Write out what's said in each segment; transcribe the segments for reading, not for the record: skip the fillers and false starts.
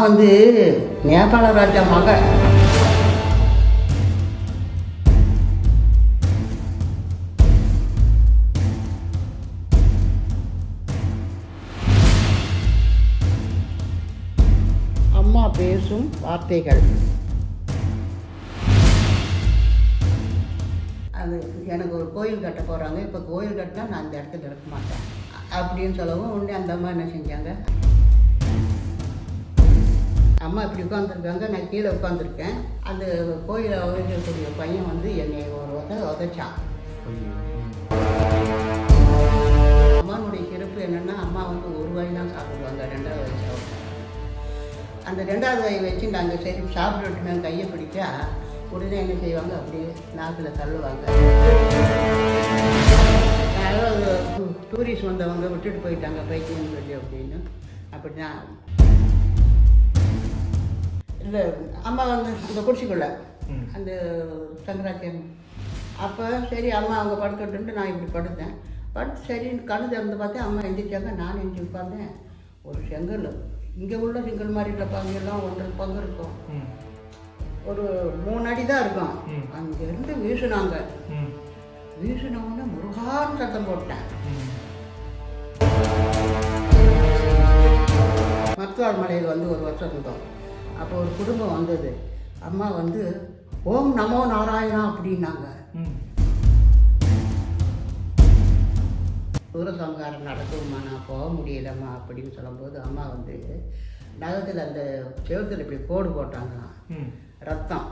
வந்து நேபாள ராஜா மக. அம்மா பேசும் வார்த்தைகள். அது எனக்கு ஒரு கோயில் கட்ட போகிறாங்க, இப்போ கோயில் கட்டினா நான் அந்த இடத்துல இருக்க மாட்டேன் அப்படின்னு சொல்லவும் உடனே அந்த அம்மா என்ன செஞ்சாங்க, அம்மா இப்படி உட்காந்துருக்காங்க, நான் கீழே உட்காந்துருக்கேன். அந்த கோயிலை உதவிக்கக்கூடிய பையன் வந்து என்னை ஒரு உதைச்சான். அம்மானுடைய சிறப்பு என்னென்னா, அம்மா வந்து ஒரு வாய் தான் சாப்பிடுவாங்க, 2வது வாய் சாப்பிடுவாங்க. அந்த 2வது வாய் வச்சு நாங்கள் சரி சாப்பிட்டுட்டு நான் கையை பிடிச்சா உடனே என்ன செய்வாங்க, அப்படியே நாக்கில் தள்ளுவாங்க. யாராவது டூரிஸ்ட் வந்தவங்க விட்டுட்டு போயிட்டாங்க பைக்கின்னு சொல்லி அப்படின்னு. அப்படி தான் இல்லை, அம்மா வந்து இந்த குடிச்சிக்குள்ள அந்த சங்கராக்கியம். அப்போ சரி அம்மா அவங்க படுத்துட்டு நான் இப்படி படுத்தேன். படுத்து சரி கண்ணு திறந்து பார்த்தேன், அம்மா எந்திரிச்சாங்க. நான் எந்திரிச்சு உட்காந்தேன். ஒரு செங்கல், இங்கே உள்ள செங்கல் மாதிரி இல்லை, பங்கெல்லாம் 1.5 பங்கு இருக்கும், ஒரு 3 அடி தான் இருக்கும். அங்கேருந்து வீசினாங்க. வீசினவுடனே முருகான்னு சத்தம் போட்டேன். மருத்துவர் மலையில் வந்து ஒரு வருஷம் இருந்தோம். அப்போ ஒரு குடும்பம் வந்தது. அம்மா வந்து ஓம் நமோ நாராயணா அப்படின்னாங்க. சூரசம்ஹாரம் நடக்குமா, நான் போக முடியலம்மா அப்படின்னு சொல்லும்போது அம்மா வந்து நகத்தில் அந்த செவத்தில் இப்படி கோடு போட்டாங்களாம், ரத்தம்.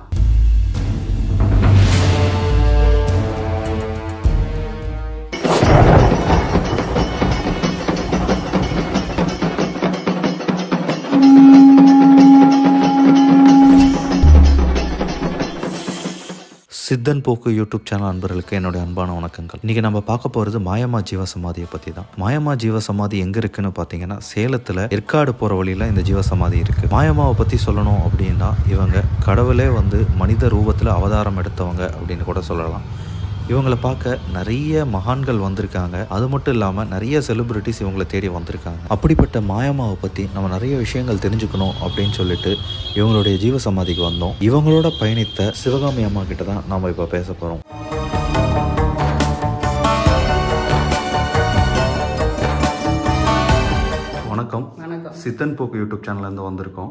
சித்தன் போக்கு யூடியூப் சேனல் அன்பர்களுக்கு என்னுடைய அன்பான வணக்கங்கள். இன்றைக்கி நம்ம பார்க்க போகிறது மாயம்மா ஜீவசமாதியை பற்றி தான். மாயம்மா ஜீவசமாதி எங்கே இருக்குன்னு பார்த்தீங்கன்னா, சேலத்தில் ஏற்காடு போகிற வழியில் இந்த ஜீவசமாதி இருக்குது. மாயம்மாவை பற்றி சொல்லணும் அப்படின்னா, இவங்க கடவுளே வந்து மனித ரூபத்தில் அவதாரம் எடுத்தவங்க அப்படின்னு கூட சொல்லலாம். இவங்களை பார்க்க நிறைய மகான்கள் வந்திருக்காங்க. அது மட்டும் இல்லாமல் நிறைய செலிபிரிட்டிஸ் இவங்களை தேடி வந்திருக்காங்க. அப்படிப்பட்ட மாயம்மாவை பற்றி நம்ம நிறைய விஷயங்கள் தெரிஞ்சுக்கணும் அப்படின்னு சொல்லிட்டு இவங்களுடைய ஜீவசமாதிக்கு வந்தோம். இவங்களோட பயணித்த சிவகாமி அம்மா கிட்ட தான் நாம் இப்போ பேச போகிறோம். வணக்கம். சித்தன் போக்கு யூடியூப் சேனல்லேருந்து வந்திருக்கோம்.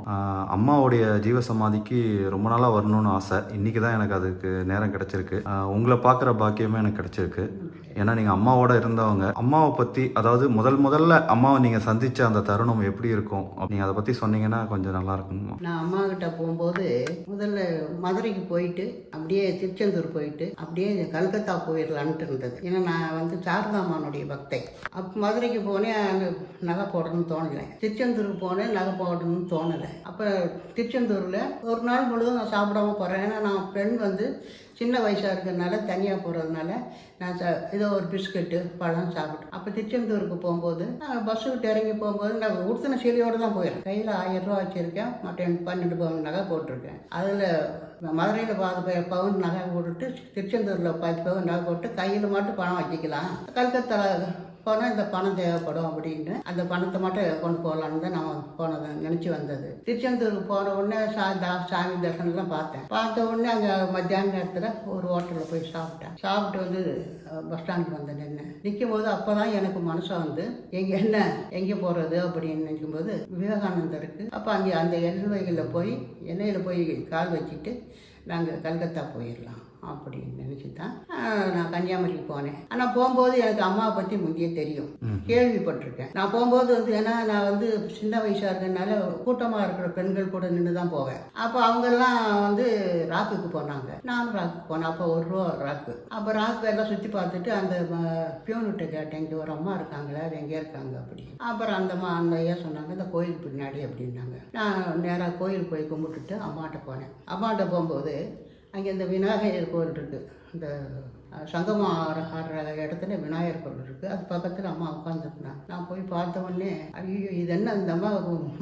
அம்மாவுடைய ஜீவசமாதிக்கு ரொம்ப நாளாக வரணும்னு ஆசை. இன்றைக்கி தான் எனக்கு அதுக்கு நேரம் கிடச்சிருக்கு. உங்களை பார்க்குற பாக்கியமே எனக்கு கிடச்சிருக்கு. ஏன்னா நீங்கள் அம்மாவோட இருந்தவங்க. அம்மாவை பற்றி, அதாவது முதல்ல அம்மாவை நீங்கள் சந்தித்த அந்த தருணம் எப்படி இருக்கும், நீங்கள் அதை பற்றி சொன்னீங்கன்னா கொஞ்சம் நல்லா இருக்குங்க. நான் அம்மா கிட்ட போகும்போது முதல்ல மதுரைக்கு போயிட்டு அப்படியே திருச்செந்தூர் போயிட்டு அப்படியே கல்கத்தா போயிடலான்ட்டு இருந்தது. ஏன்னா நான் வந்து சாரதாமானுடைய பக்தை. அப்போ மதுரைக்கு போனேன், அங்கே நகை போடணும்னு தோணலை. திருச்செந்தூருக்கு போனேன், நகை போடணும்னு தோணலை. அப்போ திருச்செந்தூரில் ஒரு நாள் முழுவதும் நான் சாப்பிடாம போகிறேன். ஏன்னா நான் பெண் வந்து சின்ன வயசாக இருக்கிறதுனால, தனியாக போகிறதுனால நான் ஏதோ ஒரு பிஸ்கட்டு பழம் சாப்பிட்டேன். அப்போ திருச்செந்தூருக்கு போகும்போது நான் பஸ்ஸு விட்டு இறங்கி போகும்போது நான் உடுத்தின சீலையோடு தான் போயிடுறேன். கையில் 1000 ரூபா வச்சுருக்கேன், மற்ற 12 பவுன் நகை போட்டிருக்கேன். அதில் மதுரையில் 10 பவுன் நகை போட்டுட்டு திருச்செந்தூரில் 10 பவுன் நகை போட்டு கையில் மட்டும் பணம் வச்சுக்கலாம். கல்கத்தாவில் போனால் இந்த பணம் தேவைப்படும் அப்படின்னு அந்த பணத்தை மட்டும் கொண்டு போகலான்னு தான் நான் போனதை நினச்சி வந்தது. திருச்செந்தூருக்கு போன உடனே சாமி தரிசனம்லாம் பார்த்தேன். பார்த்த உடனே அங்கே மத்தியான நேரத்தில் ஒரு ஹோட்டலில் போய் சாப்பிட்டேன். சாப்பிட்டு வந்து பஸ் ஸ்டாண்டுக்கு வந்து நிற்கும் போது அப்போ தான் எனக்கு மனசை வந்து எங்கே போகிறது அப்படின்னு நினைக்கும்போது விவேகானந்தருக்கு. அப்போ அங்கே அந்த எண்ணெய்களில் போய் கால் வச்சுட்டு நாங்கள் கல்கத்தா போயிடலாம் அப்படின்னு நினச்சி தான் நான் கன்னியாகுமரிக்கு போனேன். ஆனால் போகும்போது எனக்கு அம்மாவை பற்றி முந்தையே தெரியும், கேள்விப்பட்டிருக்கேன். நான் போகும்போது வந்து ஏன்னா நான் வந்து சின்ன வயசாக இருக்கிறதுனால கூட்டமாக இருக்கிற பெண்கள் கூட நின்று தான் போவேன். அப்போ அவங்கெல்லாம் வந்து ராக்குக்கு போனாங்க, நானும் ராக்குக்கு போனேன். அப்போ 1 ரூபா ராக்கு. அப்போ ராக்கு எல்லாம் சுற்றி பார்த்துட்டு அந்த பியூனிட்ட கேட்டேன், இங்கே ஒரு அம்மா இருக்காங்களே, அது எங்கே இருக்காங்க அப்படி. அப்புறம் அந்த ஐயா சொன்னாங்க, இந்த கோயிலுக்கு பின்னாடி அப்படின்னாங்க. நான் நேராக கோயில் போய் கும்பிட்டுட்டு அம்மாட்ட போனேன். அம்மாட்ட போகும்போது அங்கே இந்த விநாயகர் கோவில் இருக்குது, இந்த சங்கமம் ஆடுற இடத்துல விநாயகர் கோவில் இருக்குது. அது பக்கத்தில் அம்மா உட்காந்துருந்தாங்க. நான் போய் பார்த்த உடனே, ஐயோ இது என்ன இந்த அம்மா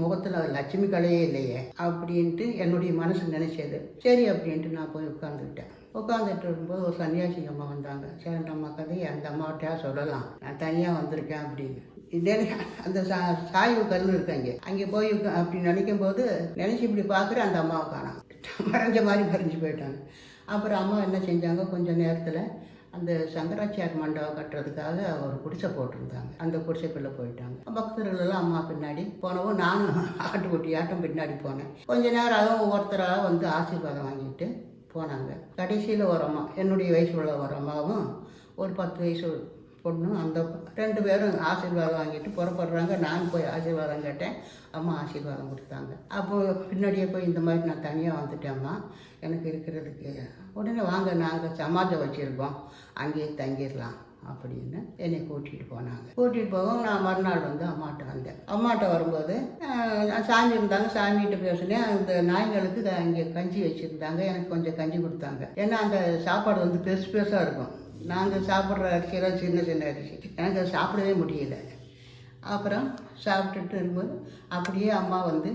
முகத்தில் லட்சுமி கலையே இல்லையே அப்படின்ட்டு என்னுடைய மனசு நினைச்சது. சரி அப்படின்ட்டு நான் போய் உட்காந்துக்கிட்டேன். உட்காந்துட்டு இருக்கும்போது ஒரு சன்னியாசி அம்மா வந்தாங்க. சரி நம்ம கதையை அந்த அம்மாவட்டையா சொல்லலாம், நான் தனியாக வந்திருக்கேன் அப்படின்னு. அந்த சாய்வு கல் இருக்காங்க அங்கே போய் அப்படி நினைக்கும் போது நினச்சி இப்படி பார்க்குற அந்த அம்மாவை காணோம். மறைஞ்ச மாதிரி மறைஞ்சு போயிட்டாங்க. அப்புறம் அம்மா என்ன செஞ்சாங்க, கொஞ்சம் நேரத்தில் அந்த சங்கராச்சார் மண்டபம் கட்டுறதுக்காக ஒரு குடிசை போட்டிருந்தாங்க. அந்த குடிசைக்குள்ளே போயிட்டாங்க. பக்தர்கள் எல்லாம் அம்மா பின்னாடி போனவும் நானும் ஆட்டம் பின்னாடி போனேன். கொஞ்ச நேரம் அதுவும் ஒவ்வொருத்தராக வந்து ஆசீர்வாதம் வாங்கிட்டு போனாங்க. கடைசியில் ஒரு அம்மா, என்னுடைய வயசு உள்ள ஒரு அம்மாவும் ஒரு 10 வயசு பொண்ணு, அந்த 2 பேரும் ஆசீர்வாதம் வாங்கிட்டு புறப்படுறாங்க. நான் போய் ஆசீர்வாதம் கேட்டேன். அம்மா ஆசீர்வாதம் கொடுத்தாங்க. அப்போது பின்னாடியே போய் இந்த மாதிரி நான் தனியாக வந்துட்டேம்மா, எனக்கு இருக்கிறதுக்கு உடனே வாங்க, நாங்கள் சமாஜம் வச்சுருக்கோம், அங்கேயே தங்கிடலாம் அப்படின்னு என்னை கூட்டிகிட்டு போனாங்க. கூட்டிகிட்டு போகவும் நான் மறுநாள் வந்து அம்மாட்ட வந்தேன். அம்மாட்ட வரும்போது சாமி இருந்தாங்க, சாமிகிட்ட பேசினேன். அந்த நாய்களுக்கு அங்கே கஞ்சி வச்சுருந்தாங்க. எனக்கு கொஞ்சம் கஞ்சி கொடுத்தாங்க. ஏன்னா அந்த சாப்பாடு வந்து பெருசு பெருசாக இருக்கும். நாங்கள் சாப்பிட்ற அரிசியெல்லாம் சின்ன சின்ன அரிசி, எனக்கு அதை சாப்பிடவே முடியல. அப்புறம் சாப்பிட்டுட்டு இருக்கும்போது அப்படியே அம்மா வந்து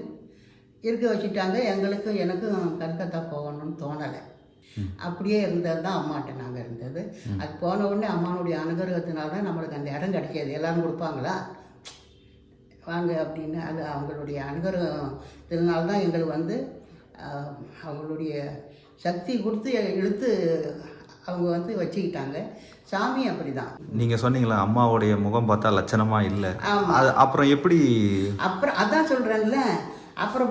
இருக்க வச்சுட்டாங்க. எனக்கும் கல்கத்தா போகணும்னு தோணலை. அப்படியே இருந்தது தான் அம்மாட்ட நாங்கள் இருந்தது. அது போன உடனே அம்மானுடைய அனுகிரகத்தினால தான் நம்மளுக்கு அந்த இடம் கிடைக்காது. எல்லோரும் கொடுப்பாங்களா வாங்க அப்படின்னு, அது அவங்களுடைய அனுகிரகத்தினால தான் எங்களுக்கு வந்து அவங்களுடைய சக்தி கொடுத்து இழுத்து அவங்க வந்து வச்சுக்கிட்டாங்க. சாமி அப்படி தான். நீங்கள் சொன்னீங்களா அம்மாவுடைய முகம் பார்த்தா லட்சணமாக இல்லை, அப்புறம் எப்படி? அப்புறம் அதான் சொல்கிறேன்ல, அப்புறம்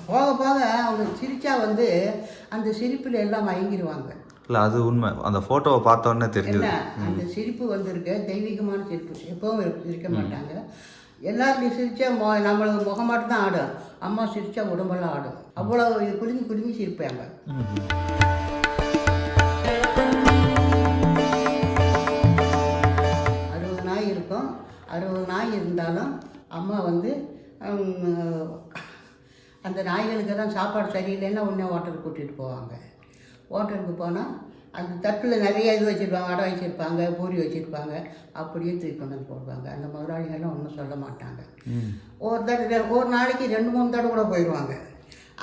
போக போக அவங்க சிரிச்சா வந்து அந்த சிரிப்பில் எல்லாம் மயங்கிடுவாங்க. இல்லை அது உண்மை. அந்த ஃபோட்டோவை பார்த்தோன்னே தெரிஞ்சது. அந்த சிரிப்பு வந்திருக்கு, தெய்வீகமான சிரிப்பு. எப்பவும் சிரிக்க மாட்டாங்க. எல்லாருக்கும் சிரிச்சா நம்மளுக்கு முகம் மட்டும் தான் ஆடும். அம்மா சிரிச்சா உடம்பெல்லாம் ஆடும். அவ்வளோ குலுங்கி குலுங்கி சிரிப்பாங்க. 60 நாய் இருந்தாலும் அம்மா வந்து அந்த நாய்களுக்கெல்லாம் சாப்பாடு சரியில்லைன்னா உடனே ஹோட்டலுக்கு கூட்டிகிட்டு போவாங்க. ஹோட்டலுக்கு போனால் அந்த தட்டில் நிறைய இது வச்சுருப்பாங்க, வடை வச்சுருப்பாங்க, பூரி வச்சுருப்பாங்க, அப்படியே தூக்கி கொண்டு வந்து போடுவாங்க. அந்த முதலாளிகள்லாம் ஒன்றும் சொல்ல மாட்டாங்க. ஒரு நாளைக்கு 2-3 தடவை கூட போயிடுவாங்க.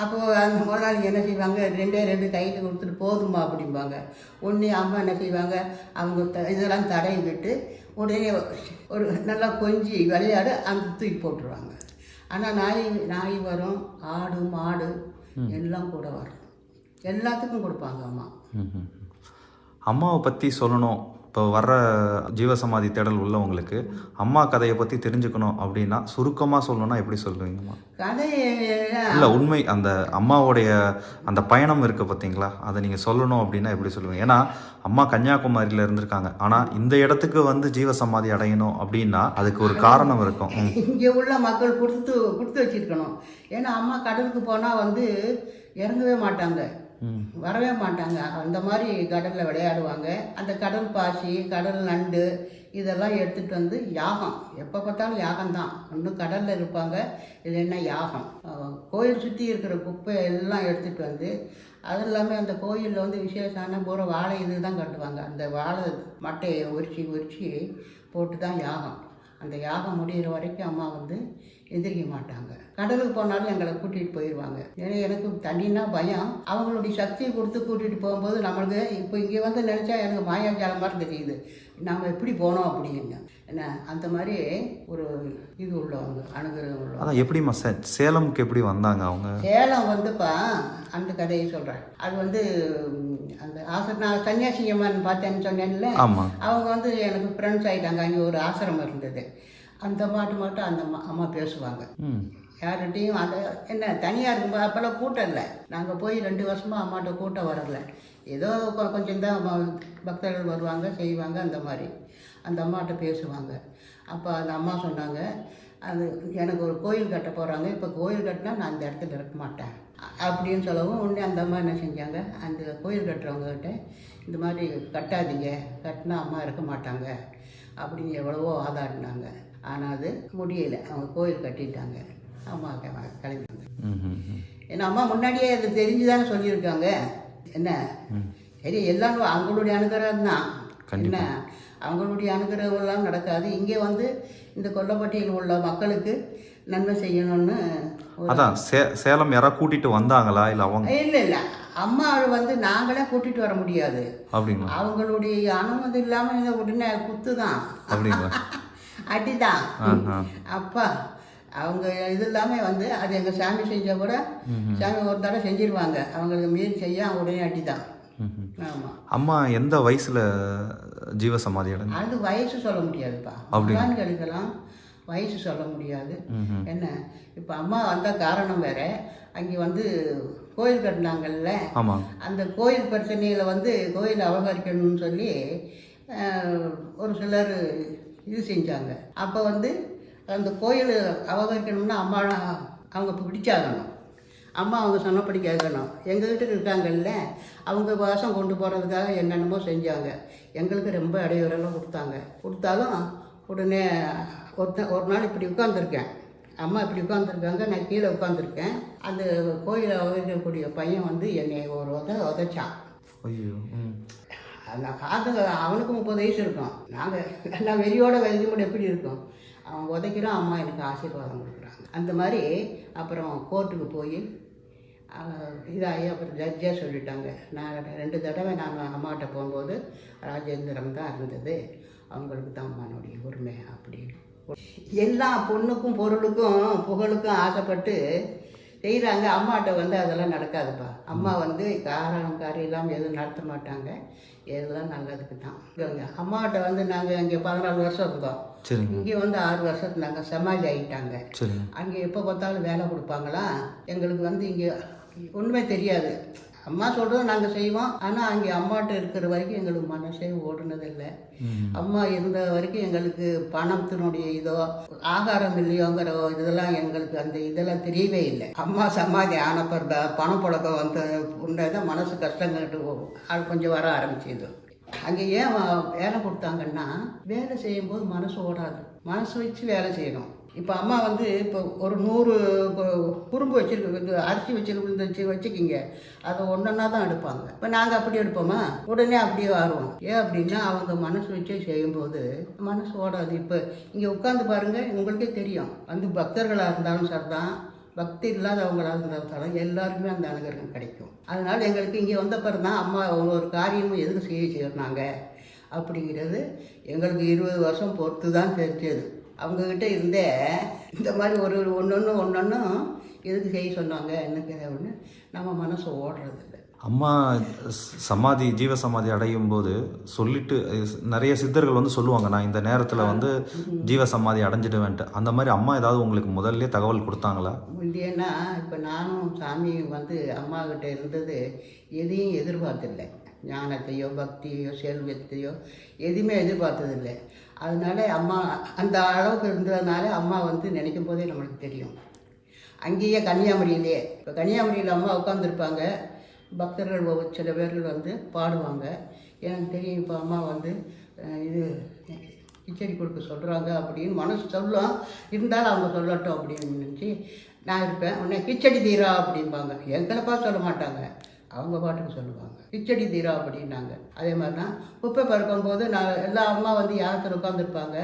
அப்போது அந்த முதலாளி என்ன செய்வாங்க, 2 கையில் கொடுத்துட்டு போதுமா அப்படிம்பாங்க. உடனே அம்மா என்ன செய்வாங்க, அவங்க இதெல்லாம் தடவி விட்டு உடனே ஒரு நல்லா கொஞ்சி விளையாடு அந்த தூக்கி போட்டுருவாங்க. ஆனால் நாய் வரும், ஆடு மாடு எல்லாம் கூட வரும். எல்லாத்துக்கும் கொடுப்பாங்க அம்மா. அம்மாவை பற்றி சொல்லணும், இப்போ வர்ற ஜீவசமாதி தேடல் உள்ளவங்களுக்கு அம்மா கதையை பற்றி தெரிஞ்சுக்கணும் அப்படின்னா சுருக்கமாக சொல்லணும்னா எப்படி சொல்லுவீங்கம்மா? கதை இல்லை உண்மை, அந்த அம்மாவுடைய அந்த பயணம் இருக்குது பார்த்தீங்களா, அதை நீங்கள் சொல்லணும் அப்படின்னா எப்படி சொல்லுவீங்க? ஏன்னா அம்மா கன்னியாகுமரியில் இருந்திருக்காங்க, ஆனால் இந்த இடத்துக்கு வந்து ஜீவசமாதி அடையணும் அப்படின்னா அதுக்கு ஒரு காரணம் இருக்கும். இங்கே உள்ள மக்கள் கொடுத்து வச்சிருக்கணும். ஏன்னா அம்மா கடலுக்கு போனால் வந்து இறங்கவே மாட்டாங்க, வரவே மாட்டாங்க. அந்த மாதிரி கடலில் விளையாடுவாங்க. அந்த கடல் பாசி, கடல் நண்டு இதெல்லாம் எடுத்துகிட்டு வந்து யாகம், எப்போ பார்த்தாலும் யாகம்தான். இன்னும் கடலில் இருப்பாங்க, இல்லைன்னா யாகம். கோயில் சுற்றி இருக்கிற குப்பை எல்லாம் எடுத்துகிட்டு வந்து, அது இல்லாமல் அந்த கோயிலில் வந்து விசேஷமான பூரா வாழை இது தான் கட்டுவாங்க. அந்த வாழை மட்டையை உரிச்சி போட்டு தான் யாகம். அந்த யாகம் முடிகிற வரைக்கும் அம்மா வந்து எதிர்க்க மாட்டாங்க. கடலுக்கு போனாலும் எங்களை கூட்டிகிட்டு போயிடுவாங்க. ஏன்னா எனக்கு தண்ணின்னா பயம். அவங்களுடைய சக்தியை கொடுத்து கூட்டிகிட்டு போகும்போது நம்மளுக்கு இப்போ இங்கே வந்து நினச்சா எனக்கு மாயாஜாலம் மாதிரி தெரியுது, நாம் எப்படி போனோம் அப்படின்னு. என்ன அந்த மாதிரி ஒரு இது உள்ளவங்க, அனுகிரகம் உள்ளவங்க. அதான் எப்படிம்மா சேலமுக்கு எப்படி வந்தாங்க அவங்க? சேலம் வந்துப்பா அந்த கதையை சொல்கிறேன். அது வந்து அந்த நான் சன்னியாசி அம்மான்னு பார்த்தேன்னு சொன்னேன்ல, அவங்க வந்து எனக்கு ஃப்ரெண்ட்ஸ் ஆகிட்டாங்க. அங்கே ஒரு ஆசிரமம் இருந்தது. அந்த மட்டும் அந்த அம்மா பேசுவாங்க. யார்கிட்டையும் அந்த என்ன தனியாக இருக்கும்போது அப்போல்லாம் கூட்டம் இல்லை. நாங்கள் போய் 2 வருஷமாக அம்மாட்ட கூட்டம் வரலை. ஏதோ கொஞ்சம் தான் பக்தர்கள் வருவாங்க, செய்வாங்க. அந்த மாதிரி அந்த அம்மாட்ட பேசுவாங்க. அப்போ அந்த அம்மா சொன்னாங்க, அது எனக்கு ஒரு கோயில் கட்ட போகிறாங்க, இப்போ கோயில் கட்டினா நான் அந்த இடத்துல இருக்க மாட்டேன் அப்படின்னு சொல்லவும் உடனே அந்த அம்மா என்ன செஞ்சாங்க, அந்த கோயில் கட்டுறவங்ககிட்ட இந்த மாதிரி கட்டாதீங்க, கட்டினா அம்மா இருக்க மாட்டாங்க அப்படின்னு எவ்வளவோ ஆதாடினாங்க. ஆனால் அது முடியலை. அவங்க கோயில் கட்டிட்டாங்க. அம்மா கிளம்பிட்டாங்க. ஏன்னா அம்மா முன்னாடியே அது தெரிஞ்சுதானே சொல்லியிருக்காங்க. என்ன சரி, எல்லாம் அவங்களுடைய அனுகிரகம் தான். என்ன அவங்களுடைய அனுகிரகம் எல்லாம் நடக்காது. இங்கே வந்து இந்த கொல்லப்பட்டியில் உள்ள மக்களுக்கு நன்மை செய்யணும்னு. அதான் சேலம் யாராவது கூட்டிட்டு வந்தாங்களா? இல்லை அவங்க இல்லை அம்மா வந்து நாங்களே கூட்டிட்டு வர முடியாது. அப்படிங்களா? அவங்களுடைய அனுமதி இல்லாமல் உடனே குத்து தான். அப்படிங்களா? அடிதான் ஆஹா. அப்பா அவங்க இது எல்லாமே வந்து அது எங்கள் சாமி செஞ்சால் கூட சாமி ஒரு தடவை செஞ்சிருவாங்க, அவங்களுக்கு மீறி செய்ய உடனே அடிதான். ஆமாம். அம்மா எந்த வயசுல ஜீவசமாதி அடைஞ்சு? அது வயசு சொல்ல முடியாதுப்பா, அப்படியா? மகான்களுக்கெல்லாம் வயசு சொல்ல முடியாது. என்ன இப்போ அம்மா வந்த காரணம் வேற, அங்கே வந்து கோயில் கட்டினாங்கல்ல, ஆமாம். அந்த கோயில் பிரச்சனையில் வந்து கோயில் அபகரிக்கணும்னு சொல்லி ஒரு சிலர் இது செஞ்சாங்க. அப்போ வந்து அந்த கோயில் அபகரிக்கணும்னா அம்மா அவங்க பிடிச்சாகணும், அம்மா அவங்க சொன்னபடி கேட்கணும். எங்கள் வீட்டுக்கு இருக்காங்கல்ல, அவங்க வாசம் கொண்டு போகிறதுக்காக என்னென்னமோ செஞ்சாங்க. எங்களுக்கு ரொம்ப இடையூறெல்லாம் கொடுத்தாலும் உடனே ஒரு நாள் இப்படி உட்காந்துருக்கேன், அம்மா இப்படி உட்காந்துருக்காங்க, நான் கீழே உட்காந்துருக்கேன். அந்த கோயிலை இருக்கக்கூடிய பையன் வந்து என்னை ஒரு உதைச்சான். ஐயோ. அந்த காது அவனுக்கு 30 வயசு இருக்கும், நான் வெறியோட வெறிமுடி எப்படி இருக்கும், அவன் உதைக்கிறான், அம்மா எனக்கு ஆசீர்வாதம் கொடுக்குறாங்க. அந்த மாதிரி அப்புறம் கோர்ட்டுக்கு போய் இதாகி அப்புறம் ஜட்ஜாக சொல்லிட்டாங்க. நான் 2 தடவை நான் அம்மாட்ட போகும்போது ராஜேந்திரம் தான் இருந்தது, அவங்களுக்கு தான் அம்மானுடைய உரிமை அப்படின்னு. எல்லா பொண்ணுக்கும் பொருளுக்கும் புகழுக்கும் ஆசைப்பட்டு செய்கிறாங்க. அம்மாட்ட வந்து அதெல்லாம் நடக்காதுப்பா. அம்மா வந்து காரியம் இல்லாமல் எதுவும் நடத்த மாட்டாங்க, எதெல்லாம் நல்லதுக்கு தான். அம்மாட்ட வந்து நாங்கள் இங்கே 14 வருஷம் இருந்தோம், இங்கே வந்து 6 வருஷத்துக்கு நாங்கள் சமாஜ் ஆகிட்டாங்க. அங்கே எப்போ பார்த்தாலும் வேலை கொடுப்பாங்களா, எங்களுக்கு வந்து இங்கே ஒன்றுமே தெரியாது. அம்மா சொல்கிறத நாங்கள் செய்வோம், ஆனால் அங்கே அம்மாட்ட இருக்கிற வரைக்கும் எங்களுக்கு மனசே ஓடுனதில்லை. அம்மா இருந்த வரைக்கும் எங்களுக்கு பணத்தினுடைய இதோ ஆகாரம் இல்லையோங்கிற இதெல்லாம் எங்களுக்கு அந்த இதெல்லாம் தெரியவே இல்லை. அம்மா சமாதி ஆனப்பறத பணப்புழக்கம் வந்து உண்டதான் மனசு கஷ்டங்கிட்டு அது கொஞ்சம் வர ஆரம்பிச்சிது. அங்கே ஏன் வேலை கொடுத்தாங்கன்னா, வேலை செய்யும்போது மனசு ஓடாது, மனசு வச்சு வேலை செய்யணும். இப்போ அம்மா வந்து இப்போ ஒரு 100 குறும்பு வச்சுருக்கு, அரிசி வச்சுக்கிங்க, அதை ஒன்றா தான் எடுப்பாங்க. இப்போ நாங்கள் அப்படி எடுப்போமா, உடனே அப்படியே வருவோம். ஏன் அப்படின்னா அவங்க மனசு வச்சே செய்யும்போது மனசு ஓடாது. இப்போ இங்கே உட்காந்து பாருங்கள், உங்களுக்கே தெரியும், வந்து பக்தர்களாக இருந்தாலும் சரிதான், பக்தி இல்லாதவங்களாக இருந்தாலும் எல்லாருக்குமே அந்த அனுகிரகம் கிடைக்கும். அதனால் எங்களுக்கு இங்கே வந்த பிறகு தான் அம்மா ஒரு காரியமும் எதுக்கு செய்யறாங்க அப்படிங்கிறது எங்களுக்கு 20 வருஷம் பொறுத்து தான் தெரிஞ்சது. அவங்கக்கிட்ட இருந்தே இந்த மாதிரி ஒரு ஒன்று எதுக்கு செய்ய சொன்னாங்க எனக்கு அப்படின்னு நம்ம மனசு ஓடுறதில்லை. அம்மா சமாதி ஜீவசமாதி அடையும் போது சொல்லிட்டு நிறைய சித்தர்கள் வந்து சொல்லுவாங்க, நான் இந்த நேரத்தில் வந்து ஜீவசமாதி அடைஞ்சிடுவேன்ட்டு. அந்த மாதிரி அம்மா ஏதாவது உங்களுக்கு முதல்ல தகவல் கொடுத்தாங்களா? ஏன்னா இப்போ நானும் சாமி வந்து அம்மா கிட்ட இருந்தது எதையும் எதிர்பார்த்தில்லை, ஞானத்தையோ பக்தியோ செல்வத்தையோ எதுவுமே எதிர்பார்த்ததில்லை. அதனால அம்மா அந்த அளவுக்கு இருந்ததுனால அம்மா வந்து நினைக்கும் போதே நம்மளுக்கு தெரியும். அங்கேயே கன்னியாகுமரியிலே, இப்போ கன்னியாகுமரியில் அம்மா உட்காந்துருப்பாங்க, பக்தர்கள் சில பேர்கள் வந்து பாடுவாங்க. எனக்கு தெரியும் இப்போ அம்மா வந்து இது கிச்சடி கொடுக்க சொல்கிறாங்க அப்படின்னு மனசு சொல்லும், இருந்தாலும் அவங்க சொல்லட்டும் அப்படின்னு நினச்சி நான் இருப்பேன். உடனே கிச்சடி தீரா அப்படிம்பாங்க, எங்களைப்பா சொல்ல மாட்டாங்க, அவங்க பாட்டுக்கு சொல்லுவாங்க, கிச்சடி தீரா அப்படின்னாங்க. அதே மாதிரி தான் குப்பை பறக்கும்போது நான் எல்லா அம்மா வந்து யாரத்தில் உட்காந்துருப்பாங்க.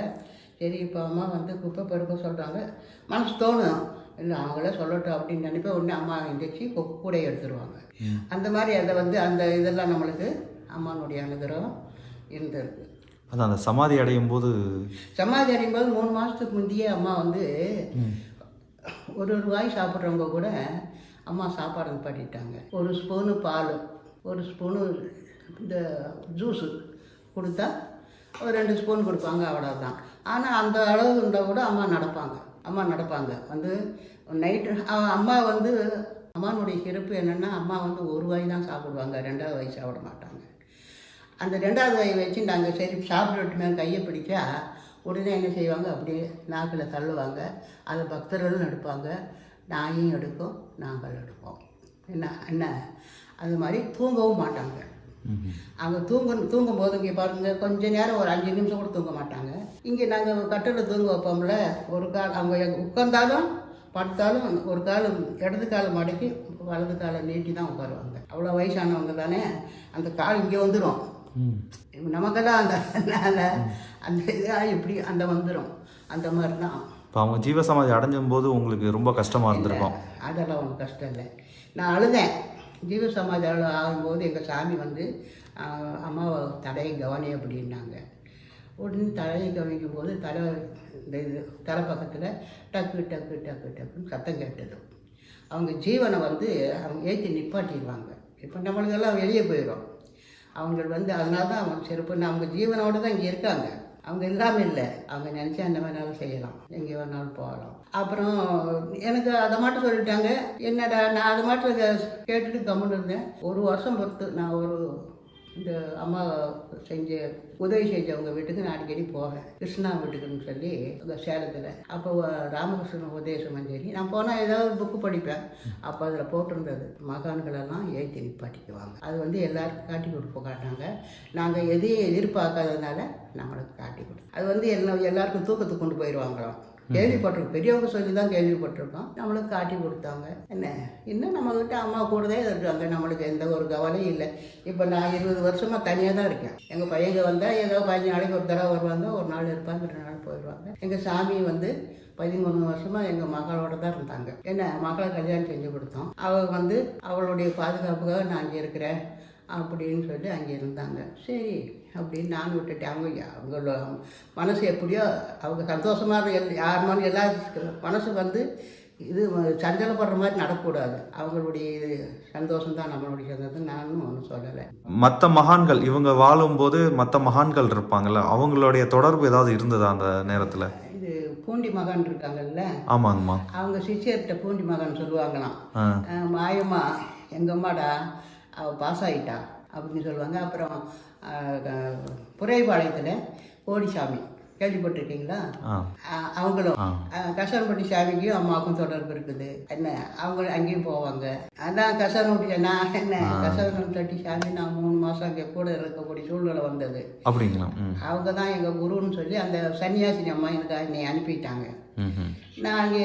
சரி இப்போ அம்மா வந்து குப்பை பறக்க சொல்கிறாங்க, மனசு தோணும், இல்லை அவங்களே சொல்லட்டும் அப்படின்னு நினைப்பேன். உடனே அம்மா எந்திரிச்சு கூட எடுத்துருவாங்க. அந்த மாதிரி அதை வந்து அந்த இதெல்லாம் நம்மளுக்கு அம்மானுடைய அனுகிரகம் இருந்திருக்கு. அதான் அந்த சமாதி அடையும் போது 3 மாதத்துக்கு முந்தையே அம்மா வந்து ஒரு வாய் சாப்பிட்றவங்க கூட அம்மா சாப்பாடு பண்ணிட்டாங்க. 1 ஸ்பூனு பால், 1 ஸ்பூனு இந்த ஜூஸு கொடுத்தா ஒரு 2 ஸ்பூன் கொடுப்பாங்க, அவ்வளோதான். ஆனால் அந்த அளவு இருந்தால் கூட அம்மா நடப்பாங்க. வந்து நைட்டு அம்மா வந்து அம்மானுடைய சிறப்பு என்னென்னா, அம்மா வந்து 1 வாய் தான் சாப்பிடுவாங்க, 2வது வாய் சாப்பிட மாட்டாங்க. அந்த 2வது வாய் வச்சு நாங்கள் சரி சாப்பிட்டுட்டுமே கையை பிடிச்சா உடனே என்ன செய்வாங்க, அப்படியே நாக்கில் தள்ளுவாங்க. அதை பக்தர்களும் எடுப்பாங்க, நாயும் எடுக்கும், நாங்கள் எடுப்போம். என்ன அது மாதிரி தூங்கவும் மாட்டாங்க. அவங்க தூங்கும்போது இங்கே பாருங்கள், கொஞ்சம் நேரம் ஒரு 5 நிமிஷம் கூட தூங்க மாட்டாங்க. இங்கே நாங்கள் கட்டில் தூங்க வைப்போம்ல, ஒரு கால் அவங்க உட்காந்தாலும் படுத்தாலும் ஒரு கால் இடது காலை மடக்கி வலது காலை நீட்டி தான் உட்காருவாங்க. அவ்வளோ வயசானவங்க தானே, அந்த கால் இங்கே வந்துடும். நமக்கெல்லாம் அந்த இதாக எப்படி அந்த வந்துடும், அந்த மாதிரி தான். இப்போ அவங்க ஜீவசமாதி அடைஞ்சும் போது உங்களுக்கு ரொம்ப கஷ்டமாக இருந்திருக்கும்? அதெல்லாம் ஒன்றும் கஷ்டம் இல்லை, நான் அழுதேன். ஜீவசமாதி ஆகும்போது எங்கள் சாமி வந்து அம்மாவை தடையை கவனி அப்படின்னாங்க. உடனே தலையை கவனிக்கும் போது இந்த இது தலை பக்கத்தில் டக்கு டக்கு டக்கு டக்குன்னு சத்தம் கேட்டது. அவங்க ஜீவனை வந்து அவங்க ஏற்றி நிப்பாட்டிடுவாங்க. இப்போ நம்மளுக்கெல்லாம் வெளியே போயிடும். அவங்க வந்து அதனால தான் அவங்க சிறப்பு. அவங்க ஜீவனோடு தான் இங்கே இருக்காங்க. அவங்க இல்லாமல் இல்லை. அவங்க நினச்சா என்ன வேணாலும் செய்யலாம், எங்கே வேணாலும் போகலாம். அப்புறம் எனக்கு அதை மட்டும் சொல்லிட்டாங்க. என்னடா நான் அதை மட்டும் கேட்டுட்டு கம்முன்னு இருந்தேன். ஒரு வருஷம் பொறுத்து நான் இந்த அம்மா உதவி செஞ்சவங்க வீட்டுக்கு நான் அடிக்கடி போவேன். கிருஷ்ணா வீட்டுக்குன்னு சொல்லி அங்கே சேலத்தில். அப்போ ராமகிருஷ்ணன் உபதேச மஞ்சரி நான் போனால் ஏதாவது புக்கு படிப்பேன். அப்போ அதில் போட்டிருந்தது மகான்களெல்லாம் ஏற்றி நிப்பாட்டிக்குவாங்க. அது வந்து எல்லாருக்கும் காட்டி கொடுப்போம் காட்டாங்க. நாங்கள் எதையும் எதிர்பார்க்காததுனால நம்மளுக்கு காட்டி கொடுப்போம். அது வந்து எல்லாருக்கும் தூக்கத்துக்கு கொண்டு போயிடுவாங்களாம். கேள்விப்பட்டிருக்கோம், பெரியவங்க சொல்லி தான் கேள்விப்பட்டிருக்கோம். நம்மளுக்கு காட்டி கொடுத்தாங்க. இன்னும் நம்மக்கிட்ட அம்மா கூட தான் இருக்காங்க. நம்மளுக்கு எந்த ஒரு கவலையும் இல்லை. இப்போ நான் 20 வருஷமாக தனியாக தான் இருக்கேன். எங்கள் பையங்க வந்தால் ஏதோ 15 நாளைக்கு ஒரு தடவை வருவாங்க, ஒரு நாள் இருப்பாங்க, 2 நாள் போயிடுவாங்க. எங்கள் சாமி வந்து 13 வருஷமாக எங்கள் மகளோட தான் இருந்தாங்க. மகளை கல்யாணம் செஞ்சு கொடுத்தோம். அவள் வந்து அவளுடைய பாதுகாப்புக்காக நான் அங்கே இருக்கிறேன் அப்படின்னு சொல்லி அங்கே இருந்தாங்க. சரி அப்படின்னு நான் விட்டுட்டேன். அவங்களோட மனசு எப்படியோ அவங்க சந்தோஷமாக யார் மாதிரி எல்லா மனசு வந்து இது சஞ்சலப்படுற மாதிரி நடக்கக்கூடாது. அவங்களுடைய இது சந்தோஷம்தான் நம்மளுடைய சந்தோஷம். நானும் ஒன்றும் சொல்லலை. மற்ற மகான்கள் இவங்க வாழும்போது மற்ற மகான்கள் இருப்பாங்கல்ல, அவங்களுடைய தொடர்பு ஏதாவது இருந்ததா அந்த நேரத்தில்? இது பூண்டி மகான் இருக்காங்கல்ல, ஆமாங்கம்மா, அவங்க சிஷியர்கிட்ட பூண்டி மகான் சொல்லுவாங்களாம். மாயம்மா எங்கள் அம்மாடா அவள் பாஸ் ஆகிட்டா அப்படின்னு சொல்லுவாங்க. அப்புறம் புரைபாளையத்தில் கோடிசாமி கேள்விப்பட்டிருக்கீங்களா? அவங்களும் கசரம்பட்டி சாமிக்கும் அம்மாவுக்கும் தொடர்பு இருக்குது. அவங்க அங்கேயும் போவாங்க. அதான் கசரம்பட்டி நான் கசரம்பட்டி சாமி நான் 3 மாதம் அங்கே கூட இருக்கக்கூடிய சூழ்நிலை வந்தது. அப்படிங்களா? அவங்க தான் எங்கள் குருன்னு சொல்லி அந்த சன்னியாசினி அம்மா எனக்கு என்னை அனுப்பிட்டாங்க. நான் அங்கே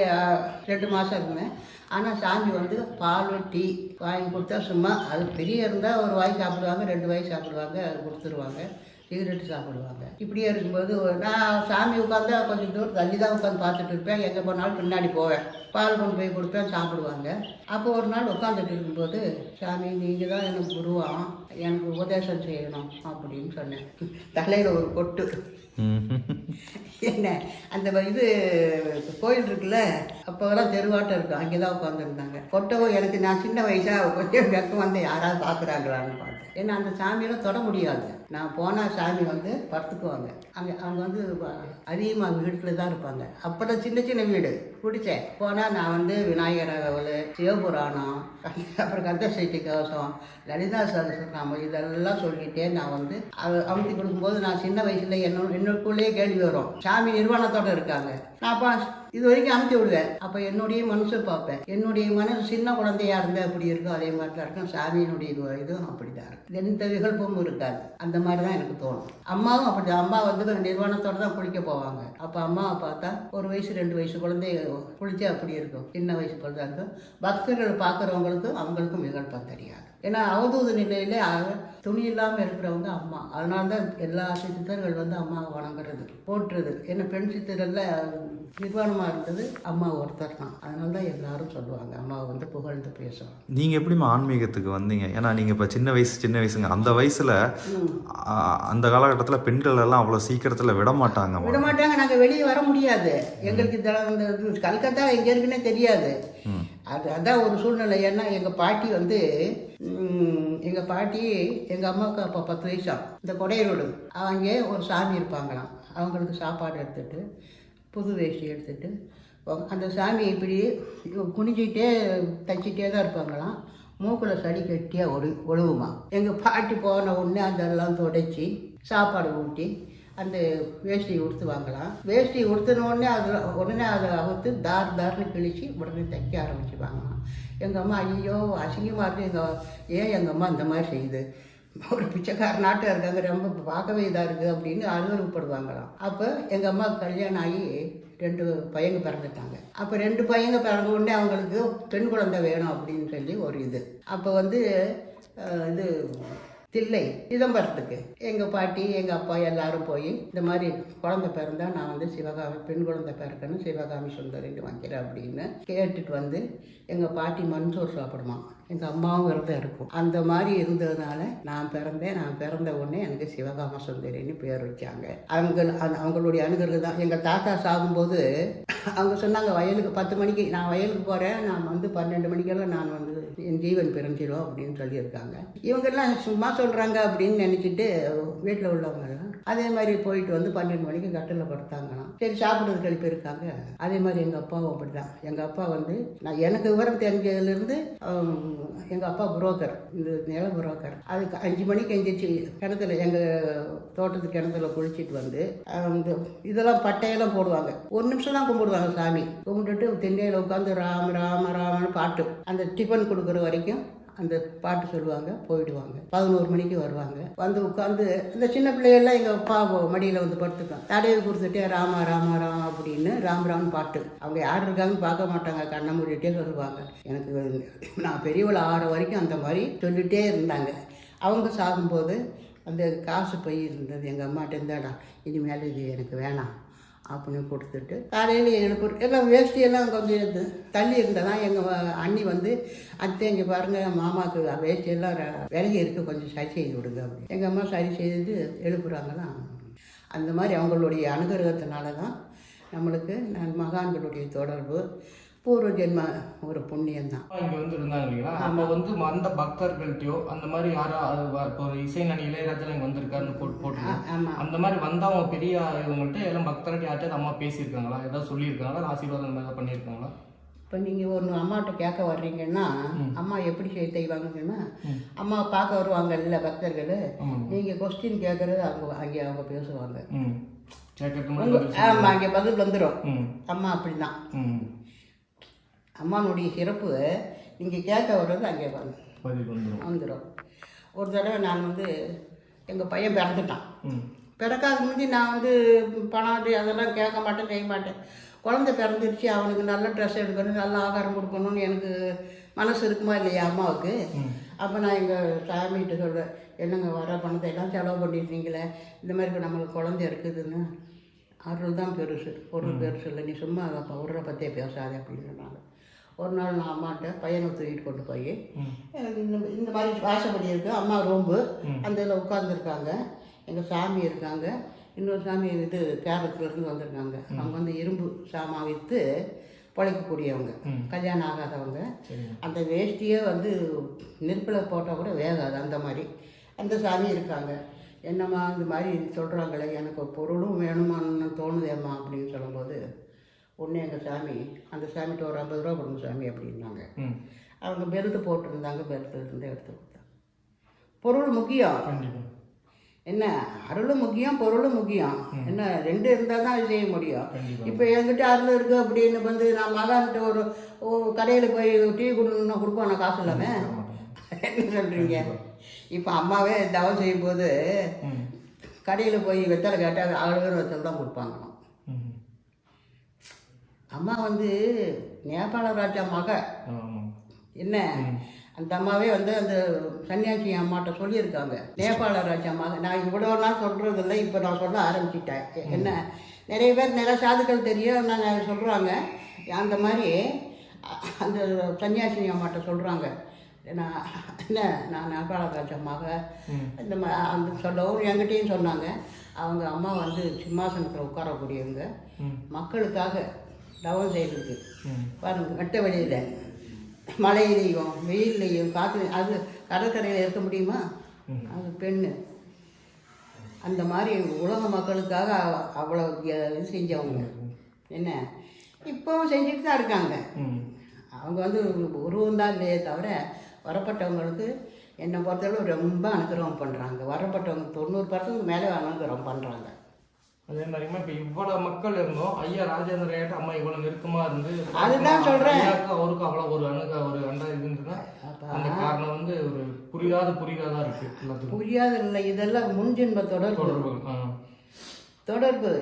2 மாதம் இருந்தேன். ஆனால் சாமி வந்து பால் டீ வாங்கி கொடுத்தா சும்மா அது பெரிய இருந்தால் ஒரு வாய் சாப்பிடுவாங்க, 2 வாய் சாப்பிடுவாங்க, அது கொடுத்துருவாங்க. சிகரெட்டு சாப்பிடுவாங்க. இப்படியே இருக்கும்போது நான் சாமி உட்காந்தா கொஞ்சம் தூரம் தள்ளி தான் உட்காந்து பார்த்துட்டு இருப்பேன். எங்கே போனாலும் பின்னாடி போவேன். பால் கொண்டு போய் கொடுப்பேன், சாப்பிடுவாங்க. அப்போ ஒரு நாள் உட்காந்துட்டு இருக்கும்போது, சாமி நீங்கள் தான் எனக்கு குருவாம், எனக்கு உபதேசம் செய்யணும் அப்படின்னு சொன்னேன். தலையில் ஒரு கொட்டு. அந்த இது கோயில் இருக்குல்ல, அப்போலாம் தெருவாட்டம் இருக்கும், அங்கே தான் உட்காந்துருந்தாங்க. கொட்டவும் எனக்கு நான் சின்ன வயசாக கொஞ்சம் வெக்கம் வந்து யாராவது பார்க்குறாங்களான்னு பார்த்தேன். ஏன்னா அந்த சாமியெல்லாம் தொட முடியாது. நான் போனால் சாமி வந்து படுத்துக்குவாங்க. அவங்க வந்து அதிகமாக வீட்டில் தான் இருப்பாங்க. அப்போதான் சின்ன சின்ன வீடு பிடிச்சேன். போனால் நான் வந்து விநாயகர் அவள், சிவபுராணம், அப்புறம் கந்தசஷ்டி கவசம், லலிதா சகஸ்ரநாமம் இதெல்லாம் சொல்லிகிட்டே நான் வந்து அமுத்தி கொடுக்கும்போது நான் சின்ன வயசில் என்னுக்குள்ளேயே கேள்வி வரும். சாமி நிர்வாணத்தோடு இருக்காங்க. நான் அப்போ இது வரைக்கும் அமுத்தி விடுவேன். அப்போ என்னுடைய மனசை பார்ப்பேன். என்னுடைய மனசு சின்ன குழந்தையா இருந்தால் எப்படி இருக்கும் அதே மாதிரி தான் இருக்கும். சாமியினுடைய இதுவும் அப்படி தான் இருக்கும். எந்த விகல்பமும் இருக்காது. அந்த மாதிரி தான் எனக்கு தோணும். அம்மாவும் அப்படி தான். அம்மா வந்து நிர்வாணத்தோடு தான் குளிக்க போவாங்க. அப்போ அம்மாவை பார்த்தா 1 வயசு 2 வயசு குழந்தை குளிச்சா அப்படி இருக்கும். சின்ன வயசு குழந்தை இருக்கும். பக்தர்கள் பார்க்குறவங்களுக்கும் அவங்களுக்கும் விகல்பம் தெரியாது. ஏன்னா அவதூது நிலையில் துணி இல்லாமல் இருக்கிறவங்க அம்மா. அதனால தான் எல்லா சித்தர்கள் வந்து அம்மாவை வணங்குறது, போட்டுறது. ஏன்னா பெண் சித்தரில் நிர்வாணமாக இருந்தது அம்மா ஒருத்தர் தான். அதனால தான் எல்லாரும் சொல்லுவாங்க அம்மாவை வந்து புகழ்ந்து பேசுவாங்க. நீங்கள் எப்படிமா ஆன்மீகத்துக்கு வந்தீங்க? ஏன்னா நீங்கள் இப்போ சின்ன வயசுங்க, அந்த வயசில் அந்த காலகட்டத்தில் பெண்கள் எல்லாம் அவ்வளோ சீக்கிரத்தில் விட மாட்டாங்க. நாங்கள் வெளியே வர முடியாது. எங்களுக்கு கல்கத்தா எங்கே இருக்குன்னே தெரியாது. அதான் ஒரு சூழ்நிலை. ஏன்னா எங்கள் பாட்டி வந்து எங்கள் அம்மாவுக்கு அப்போ 10 வயசா. இந்த கொடையரோடு அங்கே ஒரு சாமி இருப்பாங்களாம். அவங்களுக்கு சாப்பாடு எடுத்துகிட்டு புது வேஷ்டி எடுத்துகிட்டு அந்த சாமி இப்படி குனிஞ்சிக்கிட்டே தைச்சிட்டே தான் இருப்பாங்களாம். மூக்கில் சளி கட்டியாக ஒழுகுமா. எங்கள் பாட்டி போன உடனே அதெல்லாம் துடைச்சி சாப்பாடு ஊட்டி அந்த வேஷ்டியை உடுத்துவாங்களாம். வேஷ்டியை உடுத்தினோடனே உடனே அதை அவுத்து தார்னு கிழிச்சு உடனே தைக்க ஆரம்பிச்சுவாங்களாம். எங்கள் அம்மா ஐயோ அசிங்கமாக இருக்குது, எங்கள் அம்மா இந்த மாதிரி செய்யுது, ஒரு பிச்சைக்கார நாட்டில் இருக்காங்க, ரொம்ப பார்க்கவே இதாக இருக்குது அப்படின்னு அலுவலகப்படுவாங்களாம். அப்போ எங்கள் அம்மா கல்யாணம் ஆகி 2 பையங்க பிறந்துட்டாங்க. அப்போ 2 பையங்க பிறந்த உடனே அவங்களுக்கு பெண் குழந்தை வேணும் அப்படின்னு சொல்லி ஒரு இது. அப்போ வந்து இது தில்லை சிதம்பரத்துக்கு எங்கள் பாட்டி எங்கள் அப்பா எல்லாரும் போய் இந்த மாதிரி குழந்தை பிறந்தா நான் வந்து சிவகாமி பெண் குழந்தை பிறக்கணும் சிவகாமி சுந்தரின்னு வைக்கிறேன் அப்படின்னு கேட்டுட்டு வந்து எங்கள் பாட்டி மண்சோறு சாப்பிடுமா, எங்கள் அம்மாவும் விரதம் இருக்கும். அந்த மாதிரி இருந்ததுனால நான் பிறந்த உடனே எனக்கு சிவகாம சுந்தரின்னு பேர் வச்சாங்க. அவங்களுடைய அனுகிரகம் தான். எங்கள் தாத்தா சாகும்போது அவங்க சொன்னாங்க வயலுக்கு 10 மணிக்கு நான் வயலுக்கு போகிறேன், நான் வந்து 12 மணிக்கெல்லாம் நான் வந்து என் ஜீவன் பிறந்திரும் அப்படின்னு சொல்லியிருக்காங்க. இவங்கெல்லாம் சும்மா சொல்கிறாங்க அப்படின்னு நினச்சிட்டு வீட்டில் உள்ளவங்கெல்லாம் அதே மாதிரி போயிட்டு வந்து 12 மணிக்கு கட்டில் படுத்தாங்களாம். சரி சாப்பிட்றதுக்கு எழுப்பி இருக்காங்க. அதே மாதிரி எங்கள் அப்பாவும் அப்படி தான். எங்கள் அப்பா வந்து நான் எனக்கு விவரம் தெரிஞ்சதுலேருந்து எங்கள் அப்பா புரோக்கர், இந்த நில புரோக்கர். அதுக்கு 5 மணிக்கு எந்திரிச்சு கிணத்துல எங்கள் தோட்டத்து கிணத்துல குளிச்சுட்டு வந்து இந்த இதெல்லாம் பட்டையெல்லாம் போடுவாங்க. 1 நிமிஷம் தான் கும்பிடுவாங்க சாமி. கும்பிட்டுட்டு திண்ணையில் உட்காந்து ராம ராம ராமன்னு பாட்டு, அந்த டிஃபன் கொடுக்குற வரைக்கும் அந்த பாட்டு சொல்லுவாங்க. போயிடுவாங்க. 11 மணிக்கு வருவாங்க. வந்து உட்காந்து இந்த சின்ன பிள்ளைகள்லாம் எங்கள் அப்பா மடியில் வந்து படுத்துக்கோம். தடையை கொடுத்துட்டே ராமா ராமா ராமா அப்படின்னு ராம் பாட்டு. அவங்க யார் இருக்காங்கன்னு பார்க்க மாட்டாங்க, கண்ணை மூடிட்டே சொல்லுவாங்க. எனக்கு நான் பெரியவளை ஆற வரைக்கும் அந்த மாதிரி சொல்லிகிட்டே இருந்தாங்க. அவங்க சாகும்போது அந்த காசு பை இருந்தது எங்கள் அம்மாட்ட இருந்தாடா, இனிமேல் இது எனக்கு வேணாம் அப்படின்னு கொடுத்துட்டு காலையில் எழுப்பு எல்லாம் வேஷ்டியெல்லாம் கொஞ்சம் தள்ளி இருந்ததான் எங்கள் அண்ணி வந்து அத்தை இங்கே பாருங்கள் மாமாவுக்கு வேஷ்டியெல்லாம் விலகி இருக்குது, கொஞ்சம் சரி செய்து விடுங்க அப்படி. எங்கள் அம்மா சரி செய்து எழுப்புறாங்களாம். அந்த மாதிரி அவங்களுடைய அனுகிரகத்தினால தான் நம்மளுக்கு மகான்களுடைய தொடர்பு பூர்வ ஜென்ம ஒரு புண்ணியம் தான். இங்கே வந்து இருந்தாங்க இல்லைங்களா, நம்ம வந்து அந்த பக்தர்கள்ட்டையோ அந்த மாதிரி யாரோ இப்போ ஒரு இசை நடி இளையராஜா இங்கே வந்திருக்காருன்னு போட்டு அந்த மாதிரி வந்தவங்க பெரிய இவங்கள்ட்ட எல்லாம் பக்தர்கிட்ட யார்கிட்ட அம்மா பேசியிருக்காங்களா, ஏதாவது சொல்லியிருக்காங்களா, ஆசீர்வாதம் அந்த மாதிரி பண்ணியிருக்காங்களா? இப்போ நீங்கள் ஒரு அம்மாட்ட கேட்க வர்றீங்கன்னா அம்மா எப்படி செய்வாங்கன்னா, அம்மா பார்க்க வருவாங்க இல்லை பக்தர்கள், நீங்கள் கொஸ்டின் கேட்குறது அவங்க பேசுவாங்க. ஆமாம், அங்கே பதில் வந்துடும். அம்மா அப்படிதான். அம்மானுடைய சிறப்பு நீங்கள் கேட்க வர்றது அங்கே வந்துடும். ஒரு தடவை நான் வந்து எங்கள் பையன் பிறந்துட்டான். பிறக்காத முந்தி நான் வந்து பணம் அதெல்லாம் கேட்க மாட்டேன், செய்ய மாட்டேன். குழந்தை பிறந்துருச்சு, அவனுக்கு நல்ல ட்ரெஸ் எடுக்கணும், நல்ல ஆகாரம் கொடுக்கணும்னு எனக்கு மனசு இருக்குமா இல்லையா அம்மாவுக்கு. அப்போ நான் எங்கள் சாமிகிட்ட சொல்கிறேன், என்னங்க வர பணத்தை எல்லாம் செலவு பண்ணியிருந்தீங்களே, இந்த மாதிரி நம்மளுக்கு குழந்தை இருக்குதுன்னு. அருள் தான் பெருசு, பொருள் பெருசு இல்லை, நீ சும்மா பொருளை பற்றியே பேசாதே அப்படின்னு சொன்னாங்க. ஒரு நாள் நான் அம்மாட்ட பையனை தூக்கிட்டு கொண்டு போய் இந்த மாதிரி வாசப்படி இருக்குது, அம்மா ரூம்பு, அந்த இதில் உட்காந்துருக்காங்க. எங்கள் சாமி இருக்காங்க, இன்னொரு சாமி இது கேரளத்துலேருந்து வந்திருக்காங்க. அவங்க வந்து இரும்பு சாமான் விற்று பிழைக்கக்கூடியவங்க, கல்யாணம் ஆகாதவங்க. அந்த வேஷ்டியே வந்து நெருப்பில் போட்டால் கூட வேகாது, அந்த மாதிரி அந்த சாமி இருக்காங்க. என்னம்மா இந்த மாதிரி சொல்கிறாங்களே, எனக்கு பொருளும் வேணுமான்னு தோணுதேம்மா அப்படின்னு சொல்லும்போது ஒன்று எங்கள் சாமி, அந்த சாமிகிட்ட ஒரு 50 ரூபா கொடுங்க சாமி அப்படின்னாங்க. அவங்க பெல்ட்டு போட்டிருந்தாங்க, பெல்ட்டிலேருந்து எடுத்து கொடுத்தாங்க. பொருள் முக்கியம் என்ன, அருளும் முக்கியம் பொருளும் முக்கியம் என்ன, 2 இருந்தால் தான் அது செய்ய முடியும். இப்போ என்கிட்ட அருள் இருக்குது அப்படின்னு வந்து நான் மகான்கிட்ட ஒரு கடையில் போய் டீ கொடுக்கணுன்னா கொடுப்போம் நான் காசு இல்லாமல். என்ன சொல்கிறீங்க? இப்போ அம்மாவே தவம் செய்யும்போது கடையில் போய் வெத்தலை கேட்டால் அவ்வளோ வெத்தலை தான் கொடுப்பாங்களாம். அம்மா வந்து நேபாள ராஜா மக என்ன, அந்த அம்மாவே வந்து அந்த சன்னியாசி அம்மாட்ட சொல்லியிருக்காங்க, நேபாள ராஜா மக. நான் இவ்வளோ நாள் சொல்கிறது இல்லை, இப்போ நான் சொல்ல ஆரம்பிச்சிட்டேன். என்ன, நிறைய பேர் நிறைய சாதுக்கள் தெரியும் நாங்கள் சொல்கிறாங்க. அந்த மாதிரி அந்த சன்னியாசி அம்மாட்ட சொல்கிறாங்க, நான் என்ன நான் நேபாள ராஜா மக இந்த அந்த சொல்லவும் என்கிட்டையும் சொன்னாங்க. அவங்க அம்மா வந்து சிம்மாசனத்தில் உட்காரக்கூடியவங்க, மக்களுக்காக தவம் செய்கிறது பாருங்க. வெட்ட வெளியில் மழையிலையும் வெயில்லையும் காற்று, அது கடற்கரையில் இருக்க முடியுமா? அது பெண்ணு. அந்த மாதிரி உலக மக்களுக்காக அவ்வளோ இது செஞ்சவங்க. என்ன, இப்போவும் செஞ்சுட்டு தான் இருக்காங்க. அவங்க வந்து உருவம் தான் இல்லையே தவிர வரப்பட்டவங்களுக்கு என்னை பொறுத்தளவு ரொம்ப அனுகிரகம் பண்ணுறாங்க. வரப்பட்டவங்க 90% மேலே அனுகிரகம் பண்ணுறாங்க. அதே மாதிரிமா இப்போ இவ்வளோ மக்கள் இருந்தோம், ஐயா ராஜேந்திர ஐயாட்ட அம்மா இவ்வளோ நெருக்கமாக இருந்து அதுதான் சொல்கிறேன். அவருக்கு அவ்வளோ ஒரு அண்டா இருக்குன்றதுனா அந்த காரணம் வந்து ஒரு புரியாதா இருக்குது. புரியாத இல்லை, இதெல்லாம் முன்ஜென்ம தொடர்பு.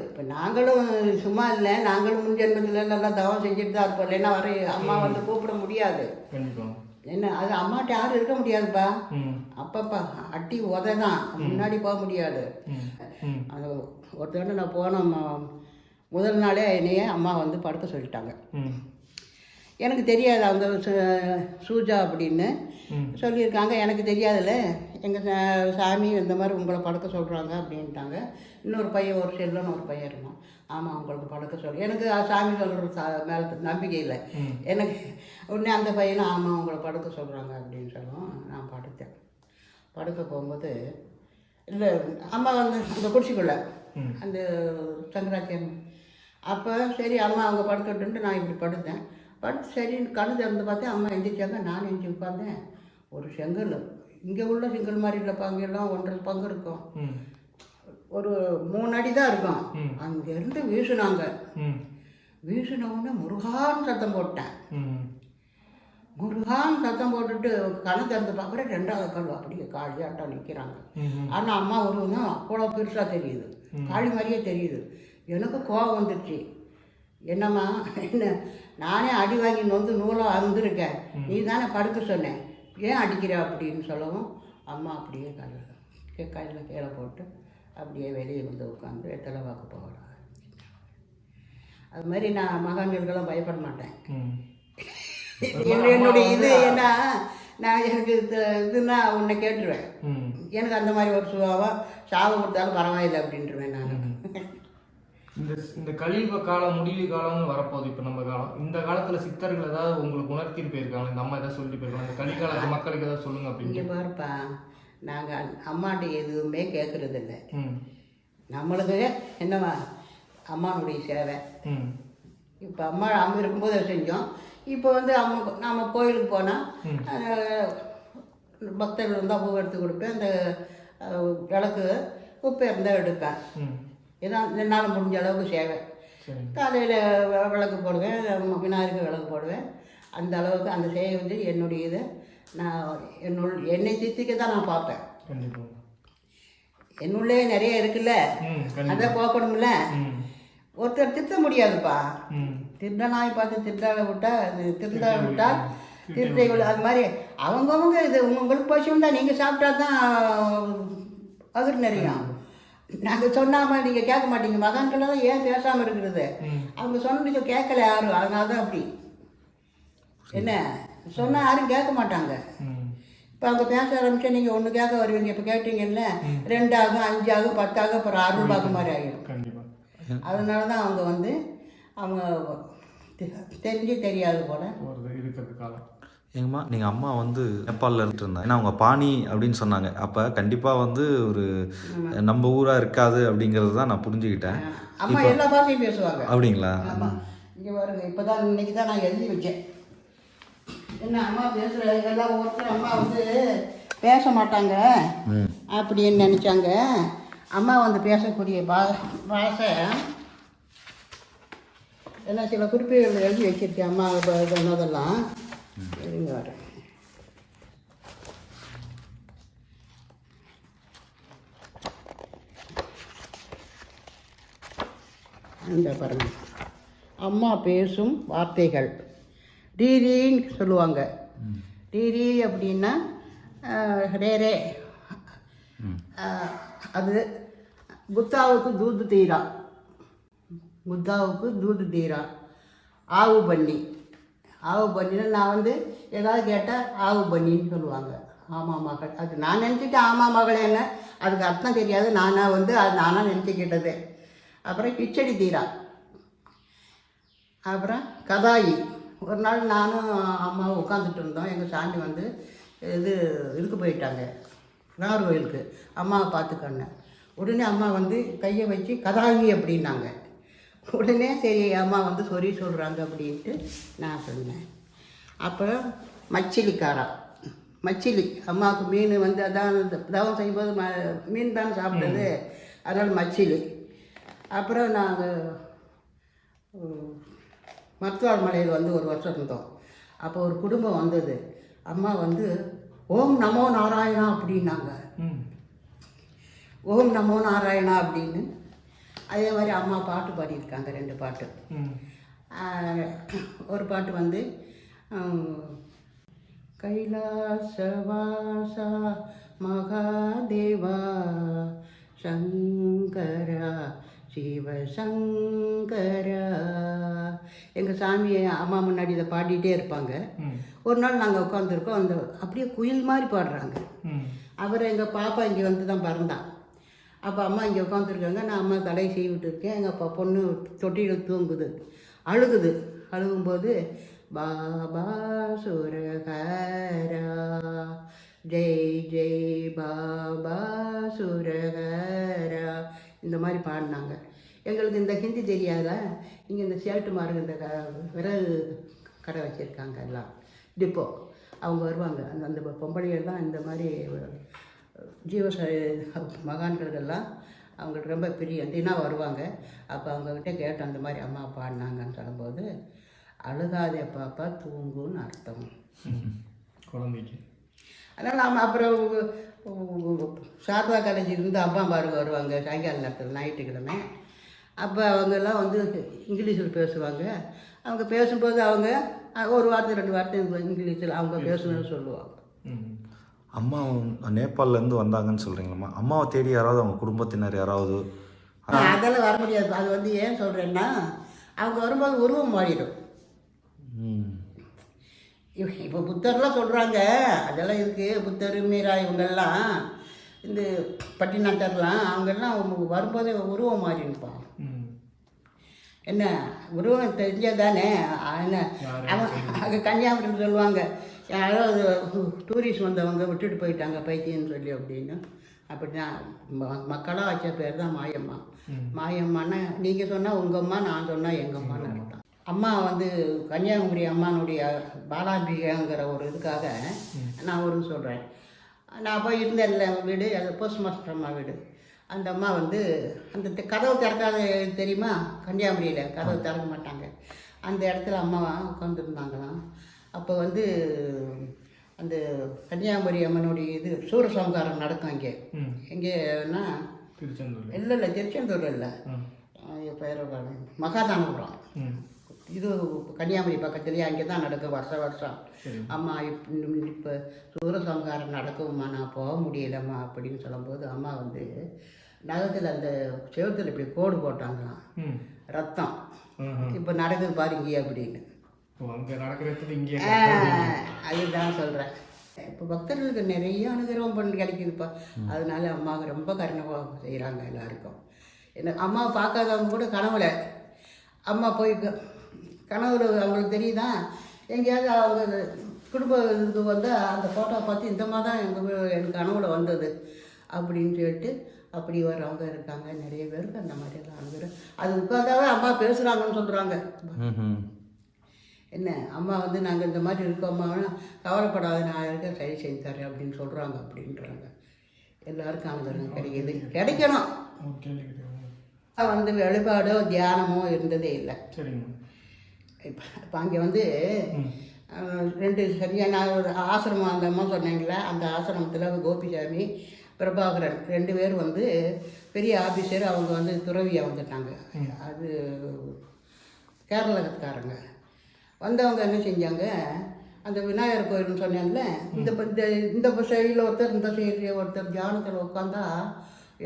இப்போ நாங்களும் சும்மா இல்லை, நாங்களும் முன்ஜென்மத்தில் நல்லா தவம் செஞ்சுட்டு தான் இருப்போம். இல்லைன்னா வர அம்மா வந்து கூப்பிட முடியாது. என்ன அது அம்மாட்ட யாரும் இருக்க முடியாதுப்பா. ம் அப்பப்பா அட்டி உதை தான், முன்னாடி போக முடியாது. ம் ம் அது ஒருத்தவங்க நான் போன முதல் நாளே என்னையே அம்மா வந்து படுக்க சொல்லிட்டாங்க. ம் எனக்கு தெரியாது அவங்க சூஜா அப்படின்னு ம் சொல்லியிருக்காங்க. எனக்கு தெரியாதுல்ல. எங்கள் சாமி இந்த மாதிரி உங்களை படுக்க சொல்கிறாங்க அப்படின்ட்டாங்க. இன்னொரு பையன், ஒரு செல்லுன்னு ஒரு பையன் இருந்தான். ஆமாம் உங்களுக்கு படுக்க சொல்லி, எனக்கு சாமி சொல்கிற மேலே நம்பிக்கை இல்லை எனக்கு. உடனே அந்த பையனும் ஆமாம் உங்களை படுக்க சொல்கிறாங்க அப்படின்னு சொல்லுவோம். நான் படுத்தேன். படுக்க போகும்போது இல்லை அம்மா வந்து அந்த குடிச்சிக்குள்ள அந்த சங்கராச்சாரம். அப்போ சரி அம்மா அவங்க படுக்கட்டுன்ட்டு நான் இப்படி படுத்தேன். படுத்து சரி கண்ணு திறந்து பார்த்தேன். அம்மா எந்திரிச்சாங்க. நான் எந்திரிச்சு உட்காந்தேன். ஒரு செங்கல், இங்கே உள்ள செங்கல் மாதிரி இல்லை, பங்கெல்லாம் 1.5 பங்கு இருக்கும். ஒரு 3 அடி தான் இருக்கும். அங்கேருந்து வீசுனாங்க. வீசினவுடனே முருகான்னு சத்தம் போட்டேன். முருகான்னு சத்தம் போட்டுட்டு கண்ணை திறந்து பார்க்குறேன். 2வது கல் அப்படியே காளியாட்டம் நிற்கிறாங்க. ஆனால் அம்மா உருவம் தான் அவ்வளோ பெருசாக தெரியுது, காளி மாதிரியே தெரியுது. எனக்கு கோபம் வந்துடுச்சு. என்னம்மா என்ன நானே அடி வாங்கி வந்து நூலாக அறுந்துருக்கேன், நீ தானே படுக்க சொன்னேன், ஏன் அடிக்கிற அப்படின்னு சொல்லவும் அம்மா அப்படியே கையில் கீழே போட்டு அப்படியே வெளியே வந்து உட்காந்து வெத்தலை வாக்கு போகலாம். அது மாதிரி நான் மகான்களுக்கெல்லாம் பயப்பட மாட்டேன். என்னுடைய இது ஏன்னா நான் எனக்கு இதுன்னா உன்னை கேட்டுருவேன். எனக்கு அந்த மாதிரி ஒரு சாபம் கொடுத்தாலும் பரவாயில்லை அப்படின்ட்டுருவேன் நான். இந்த கலியுக காலம் முடிவு காலம்னு வரப்போகுது. இப்போ நம்ம காலம், இந்த காலத்தில் சித்தர்கள் ஏதாவது உங்களுக்கு உணர்த்திட்டு போயிருக்காங்க, இந்த அம்மா ஏதாவது சொல்லிட்டு போயிருக்காங்க, இந்த கலிகாலத்து மக்களுக்கு ஏதாவது சொல்லுங்க அப்படின்னு. இங்கே பாருப்பா, நாங்கள் அம்மாட்ட எதுவுமே கேட்குறது இல்லை. நம்மளுக்கு என்னவா அம்மானுடைய சேவை. இப்போ அம்மா இருக்கும்போது அதை செஞ்சோம். இப்போ வந்து நம்ம கோயிலுக்கு போனால் பக்தர்கள் இருந்தால் பூ எடுத்து கொடுப்பேன். அந்த விளக்கு குப்பை இருந்தால் எடுப்பேன். ஏன்னா என்னால் முடிஞ்ச அளவுக்கு சேவை. காலையில் விளக்கு போடுவேன், விநாயகருக்கு விளக்கு போடுவேன். அந்த அளவுக்கு அந்த சேவை வந்து என்னுடைய இதை நான் என்னை சித்திக்க தான் நான் பார்ப்பேன். என்னுள்ளே நிறைய இருக்குல்ல, அதை போக்கணும்ல. ஒருத்தர் திருத்த முடியாதுப்பா. திருடனாய் பார்த்து திருடாத விட்டால் திருத்தை. அது மாதிரி அவங்கவுங்க இது உங்களுக்கு பசுந்தா நீங்கள் சாப்பிட்டா தான் பகிர் நிறையும். நாங்கள் சொன்னாமல் நீங்கள் கேட்க மாட்டீங்க. மகான்களெல்லாம் ஏன் பேசாமல் இருக்கிறது? அவங்க சொன்னது கேட்கல யாரும், அதனால தான் அப்படி. என்ன சொன்னால் யாரும் கேட்க மாட்டாங்க. இப்போ அவங்க பேச ஆரம்பிச்சா நீங்கள் ஒன்று கேட்க வருவீங்க. இப்போ கேட்டீங்கல்ல 2 ஆகும், 5 ஆகும், 10 ஆகும், அப்புறம் 60 ஆகும் மாதிரி ஆகிடும். அதனால தான் அவங்க வந்து அவங்க தெரிஞ்சு தெரியாது போல இருக்கிறது காலம். எங்கம்மா நீங்கள் அம்மா வந்து நேபாளில் இருந்துருந்தாங்க, ஏன்னா அவங்க பாணி அப்படின்னு சொன்னாங்க. அப்போ கண்டிப்பாக வந்து ஒரு நம்ம ஊராக இருக்காது அப்படிங்கிறது தான் நான் புரிஞ்சுக்கிட்டேன். அம்மா எல்லா பாஷையும் பேசுவாங்க. அப்படிங்களா? ஆமாம். இங்கே பாருங்க, இப்போ தான் இன்னைக்கு தான் நான் எழுதி வச்சேன். என்ன அம்மா பேசுகிற எல்லாம் ஒருத்தர் அம்மா வந்து பேச மாட்டாங்க அப்படின்னு நினச்சாங்க. அம்மா வந்து பேசக்கூடிய பாஷை என்ன சில குறிப்புகள் எழுதி வச்சிருக்கேன். அம்மா சொன்னதெல்லாம் எழுதி வரேன். இந்த பாருங்க, அம்மா பேசும் வார்த்தைகள். டீரின்னு சொல்லுவாங்க. டீரி அப்படின்னா ரே அது குத்தாவுக்கு தூது தீரா, குத்தாவுக்கு தூது தீரா. ஆவு பண்ணி, ஆவு பண்ணினா நான் வந்து ஏதாவது கேட்டால் ஆவு பண்ணின்னு சொல்லுவாங்க. ஆமாம் மகள், அது நான் நினச்சிட்டு ஆமாம் மகள் என்ன, அதுக்கு அர்த்தம் தெரியாது. நானாக வந்து அது நானாக நினச்சிக்கிட்டது. அப்புறம் கிச்சடி தீரா. அப்புறம் கதாயி. ஒரு நாள் நானும் அம்மாவும் உட்காந்துட்டு இருந்தோம். எங்கள் சாமி வந்து இதுக்கு போயிட்டாங்க, நாகர்கோயிலுக்கு. அம்மாவை பார்த்துக்கண்ணேன். உடனே அம்மா வந்து கையை வச்சு கதாயி அப்படின்னாங்க. உடனே சரி அம்மா வந்து சொல்கிறாங்க அப்படின்ட்டு நான் சொன்னேன். அப்புறம் மச்சிலிக்காரா, மச்சிலி. அம்மாவுக்கு மீன் வந்து அதான் தவம் செய்யும்போது மீன் தான் சாப்பிட்டது, அதனால் மச்சிலி. அப்புறம் நாங்கள் மருத்துவார் மலையில் வந்து ஒரு வருஷம் இருந்தோம். அப்போ ஒரு குடும்பம் வந்தது. அம்மா வந்து ஓம் நமோ நாராயணா அப்படின்னாங்க. ஓம் நமோ நாராயணா அப்படின்னு. அதே மாதிரி அம்மா பாட்டு பாடியிருக்காங்க, 2 பாட்டு. ஒரு பாட்டு வந்து கைலாசவாசா மகாதேவா சங்கரா சிவசங்கரா. எங்கள் சாமியை அம்மா முன்னாடி இதை பாடிட்டே இருப்பாங்க. ஒரு நாள் நாங்கள் உட்காந்துருக்கோம், அந்த அப்படியே குயில் மாதிரி பாடுறாங்க. அப்புறம் எங்கள் பாப்பா இங்கே வந்து தான் பிறந்தான். அப்போ அம்மா இங்கே உட்காந்துருக்காங்க, நான் அம்மா தலையை செய்விட்டு இருக்கேன். எங்கள் பொண்ணு தொட்டியில் தூங்குது, அழுகுது. அழுகும்போது பாபா சுரகரா ஜெய் ஜெய் பாபா சுரகரா இந்த மாதிரி பாடினாங்க. எங்களுக்கு இந்த ஹிந்தி தெரியாத, இங்கே இந்த சேட்டுமாருங்க இந்த விறகு கடை வச்சுருக்காங்க எல்லாம் டிப்போ, அவங்க வருவாங்க. அந்த பொம்பளைகள்லாம் இந்த மாதிரி மகான்களுக்கெல்லாம் அவங்களுக்கு ரொம்ப பிரிய தினம் வருவாங்க. அப்போ அவங்கக்கிட்ட கேட்டோம் அந்த மாதிரி அம்மா பாடினாங்கன்னு சொல்லும்போது, அழுகாதே பாப்பா தூங்குன்னு அர்த்தம் குழந்தைக்கு. அதனால் நம்ம அப்புறம் சாரதா காலேஜிலிருந்து அம்மா பாருங்க வருவாங்க சாயங்கால நேரத்தில் ஞாயிற்றுக்கிழமை. அப்போ அவங்கெல்லாம் வந்து இங்கிலீஷில் பேசுவாங்க. அவங்க பேசும்போது அவங்க ஒரு வார்த்தை 2 வார்த்தை இங்கிலீஷில் அவங்க பேசணும்னு சொல்லுவாங்க. அம்மா நேபாளிலேருந்து வந்தாங்கன்னு சொல்கிறீங்களம்மா, அம்மாவை தேடி யாராவது அவங்க குடும்பத்தினர் யாராவது? அதெல்லாம் வர முடியாது. அது வந்து ஏன் சொல்கிறேன்னா, அவங்க வரும்போது உருவம் மாறிடும். இப்போ புத்தர்லாம் சொல்கிறாங்க, அதெல்லாம் இருக்குது. புத்தர், மீரா இவங்கெல்லாம், இந்த பட்டினத்தார்லாம் அவங்கெல்லாம் வரும்போதே உருவம் மாறினுப்பான். என்ன உருவம் தெரிஞ்சது தானே. என்ன அவன் அங்கே கன்னியாகுமரியில் சொல்லுவாங்க, யாராவது டூரிஸ்ட் வந்தவங்க விட்டுட்டு போயிட்டாங்க பைத்தியம்னு சொல்லி அப்படின்னு. அப்படின்னா மக்களாக வச்ச பேர் தான் மாயம்மா. மாயம்மான்னா நீங்கள் சொன்னால் உங்கள் அம்மா, நான் சொன்னால் எங்கள் அம்மான்னு அர்த்தம். அம்மா வந்து கன்னியாகுமரி அம்மானுடைய பாலாம்பிகைங்கிற ஒரு இதுக்காக நான் ஒரு சொல்கிறேன். நான் போய் இருந்தேன்ல வீடு, அது போஸ்ட் மாஸ்டர் அம்மா வீடு. அந்த அம்மா வந்து அந்த கதவு திறக்காத தெரியுமா, கன்னியாகுமரியில் கதவு திறக்க மாட்டாங்க. அந்த இடத்துல அம்மா உட்காந்துருந்தாங்களாம். அப்போ வந்து அந்த கன்னியாகுமரி அம்மனுடைய இது சூரசம்ஹாரம் நடக்கும் இங்கே. எங்கேன்னா திருச்செந்தூர் இல்லை திருச்செந்தூர் இல்லை, பேர் மகாதானபுரம். இது கன்னியாகுமரி பக்கத்துலேயே அங்கே தான் நடக்கும் வருஷம். அம்மா இப்போ சூரசம்ஹாரம் நடக்கும்மா, நான் போக முடியலம்மா அப்படின்னு சொல்லும்போது அம்மா வந்து நகத்தில் அந்த செவத்தில் இப்படி கோடு போட்டாங்களாம், ரத்தம் இப்போ நடக்குது பாருங்க அப்படின்னு. அதுதான் சொல்கிறேன். இப்போ பக்தர்களுக்கு நிறைய அனுகிரகம் பண்ணி கிடைக்குதுப்பா. அதனால அம்மாவுக்கு ரொம்ப கருணை செய்கிறாங்க எல்லாருக்கும். என்ன அம்மாவை பார்க்காதவங்க கூட கனவுல அம்மா போய் கனவுல அவங்களுக்கு தெரியுதா, எங்கேயாவது அவங்க குடும்ப இதுக்கு வந்து அந்த ஃபோட்டோ பார்த்து இந்த மாதிரி தான் எனக்கு கனவுல வந்தது அப்படின்னு சொல்லிட்டு அப்படி வர்றவங்க இருக்காங்க. நிறைய பேருக்கு அந்த மாதிரியெல்லாம் அனுகிரகம். அது உட்காந்தாவே அம்மா பேசுகிறாங்கன்னு சொல்கிறாங்க. என்ன அம்மா வந்து நாங்கள் இந்த மாதிரி இருக்கோம்மானா கவலைப்படாத, நான் இருக்க சரி செஞ்சு தரேன் அப்படின்னு சொல்கிறாங்க அப்படின்றாங்க. எல்லாருக்கும் அனுகிரகம் கிடைக்கிது, கிடைக்கணும். வந்து வழிபாடோ தியானமோ இருந்ததே இல்லை. இப்போ அங்கே வந்து 2 சரியாக நான் ஒரு ஆசிரமம் அந்த அம்மா சொன்னீங்களே, அந்த ஆசிரமத்தில் கோபிசாமி, பிரபாகரன் 2 பேர் வந்து பெரிய ஆஃபீஸர். அவங்க வந்து துறவியாக வந்துட்டாங்க. அது கேரளக்காரங்க. வந்தவங்க என்ன செஞ்சாங்க, அந்த விநாயகர் கோயில்னு சொன்னாங்கல்ல, இந்த சைடில் ஒருத்தர், இந்த சைடில் ஒருத்தர் தியானத்தில் உட்காந்தா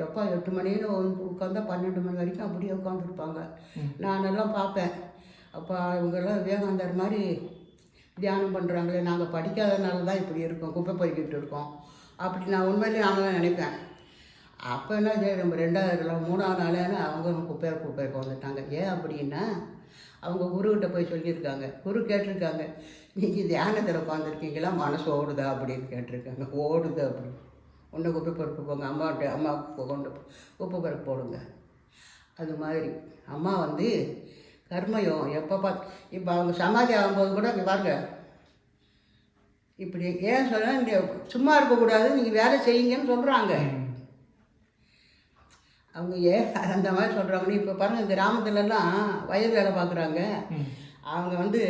எப்போ 8 மணியில் உட்காந்தா 12 மணி வரைக்கும் அப்படியே உட்காந்துருப்பாங்க. நானெல்லாம் பார்ப்பேன். அப்போ இவங்கெல்லாம் விவேகானந்தர் மாதிரி தியானம் பண்ணுறாங்களே, நாங்கள் படிக்காதனால தான் இப்படி இருக்கோம், குப்பை பொறுக்கிட்டு இருக்கோம் அப்படி நான் உண்மையிலேயே நாங்களாம் நினைப்பேன். அப்போ என்ன சரி, நம்ம 2வது 3வது நாளான அவங்க குப்பைக்கு வந்துட்டாங்க. ஏன் அப்படின்னா அவங்க குருக்கிட்ட போய் சொல்லியிருக்காங்க. குரு கேட்டிருக்காங்க, நீங்கள் தியானத்தில் உட்காந்துருக்கீங்களா, மனசு ஓடுதா அப்படின்னு கேட்டிருக்காங்க. ஓடுது அப்படி, ஒன்று குப்பை பொறுப்பு போங்க, அம்மாவுக்கு கொண்டு குப்பை பொறுப்பு போடுங்க. அது மாதிரி அம்மா வந்து கர்மயம் எப்போ இப்போ அவங்க சமாதி ஆகும்போது கூட பாருங்க, இப்படி ஏன் சொல்ல, இந்த சும்மா இருக்கக்கூடாது, நீங்கள் வேலை செய்யுங்கன்னு சொல்கிறாங்க. அவங்க ஏன் அந்த மாதிரி சொல்கிறாங்கன்னு இப்போ பாருங்கள், கிராமத்துலலாம் வயல் வேலை பார்க்குறாங்க. அவங்க வந்து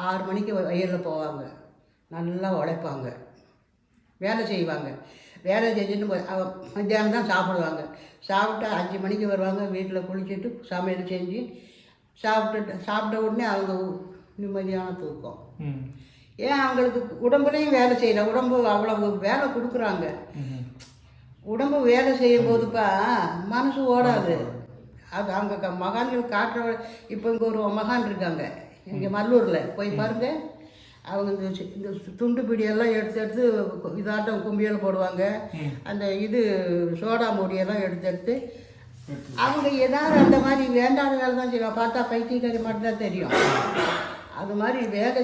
6 மணிக்கு வயலில் போவாங்க, நல்லா உழைப்பாங்க, வேலை செய்வாங்க. வேலை செஞ்சுட்டு மத்தியானம் தான் சாப்பிடுவாங்க. சாப்பிட்டு 5 மணிக்கு வருவாங்க, வீட்டில் குளிச்சுட்டு சமையல் செஞ்சு சாப்பிட்ட உடனே அவங்க நிம்மதியான தூக்கம். ஏன் அவங்களுக்கு உடம்புலையும் வேலை செய்யல, உடம்பு அவ்வளவு வேலை கொடுக்குறாங்க. உடம்பு வேலை செய்யும் போதுப்பா மனசு ஓடாது. அது அவங்க மகான்கள் காட்டுற. இப்போ இங்கே ஒரு மகான் இருக்காங்க இங்கே மல்லூரில், போய் பாருங்க. அவங்க இந்த துண்டு பிடியெல்லாம் எடுத்து இதாட்டம் கும்பியல் போடுவாங்க. அந்த இது சோடா மூடியெல்லாம் எடுத்து அவங்க ஏதாவது அந்த மாதிரி வேண்டாத வேலை தான் செய்வாங்க. பார்த்தா பைத்தியக்காரி மட்டும்தான் தெரியும். அது மாதிரி வேலை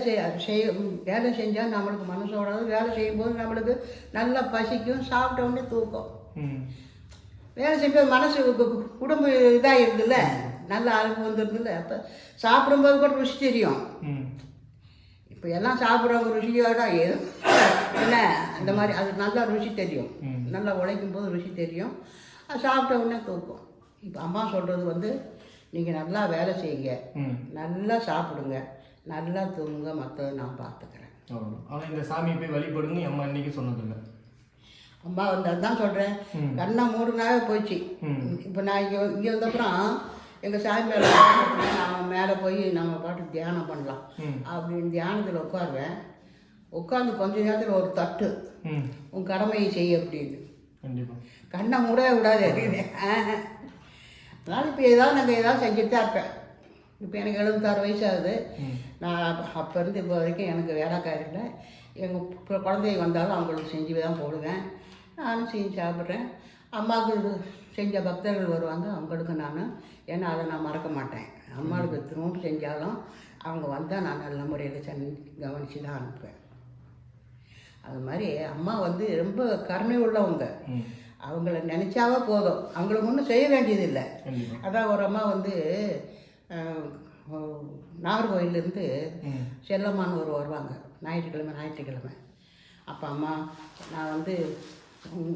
செஞ்சால் நம்மளுக்கு மனசோடாது. வேலை செய்யும்போது நம்மளுக்கு நல்லா பசிக்கும், சாப்பிட்ட உடனே தூக்கம். வேலை செய்யும்போது மனசு உடம்பு இதாகிருக்குல்ல, நல்ல அழுப்பு வந்துருக்குல்ல. அப்போ சாப்பிடும்போது கூட ருசி தெரியும். இப்போ எல்லாம் சாப்பிட்றவங்க ருசியோட என்ன அந்த மாதிரி அது நல்லா ருசி தெரியும். நல்லா உழைக்கும் போது ருசி தெரியும். அது சாப்பிட்ட உடனே தூக்கம். இப்போ அம்மா சொல்கிறது வந்து நீங்கள் நல்லா வேலை செய்யுங்க, நல்லா சாப்பிடுங்க, நல்லா தூங்குங்க, மற்றதை நான் பார்த்துக்கிறேன். ஆனால் இந்த சாமியை போய் வழிபடுங்க அம்மா இன்னைக்கு சொன்னதில்லை. அம்மா வந்து அதுதான் சொல்கிறேன், கண்ணை மூடுனாவே போச்சு. இப்போ நான் இங்கே வந்தப்புறம் எங்கள் சாமி மேலே நான் மேலே போய் நம்ம பாட்டு தியானம் பண்ணலாம் அப்படின்னு தியானத்தில் உட்காருவேன். உட்காந்து கொஞ்ச நேரத்தில் ஒரு தட்டு, உன் கடமையை செய்ய அப்படின்னு. கண்டிப்பாக கண்ணை மூடவே விடாது. அதனால் இப்போ நாங்கள் ஏதாவது செஞ்சுட்டு தான் இருப்பேன். இப்போ எனக்கு 76 வயசு ஆகுது. நான் அப்போ இருந்து இப்போ வரைக்கும் எனக்கு வேலைக்காரி இல்லை. எங்கள் குழந்தைங்க வந்தாலும் அவங்களுக்கு செஞ்சு தான் போடுவேன். நானும் செஞ்சு சாப்பிட்றேன். அம்மாவுக்கு செஞ்ச பக்தர்கள் வருவாங்க, அவங்களுக்கு நான், ஏன்னா அதை நான் மறக்க மாட்டேன். அம்மாவுக்கு திரும்ப செஞ்சாலும் அவங்க வந்தால் நான் நல்ல முறையில் கவனித்து தான் அனுப்புவேன். அது மாதிரி அம்மா வந்து ரொம்ப கருணை உள்ளவங்க. அவங்கள நினச்சாவே போதும், அவங்களுக்கு ஒன்றும் செய்ய வேண்டியதில்லை. அதான் ஒரு அம்மா வந்து நாகர்கோயிலேருந்து செல்லம்மான்னு வருவாங்க ஞாயிற்றுக்கிழமை. அப்போ அம்மா நான் வந்து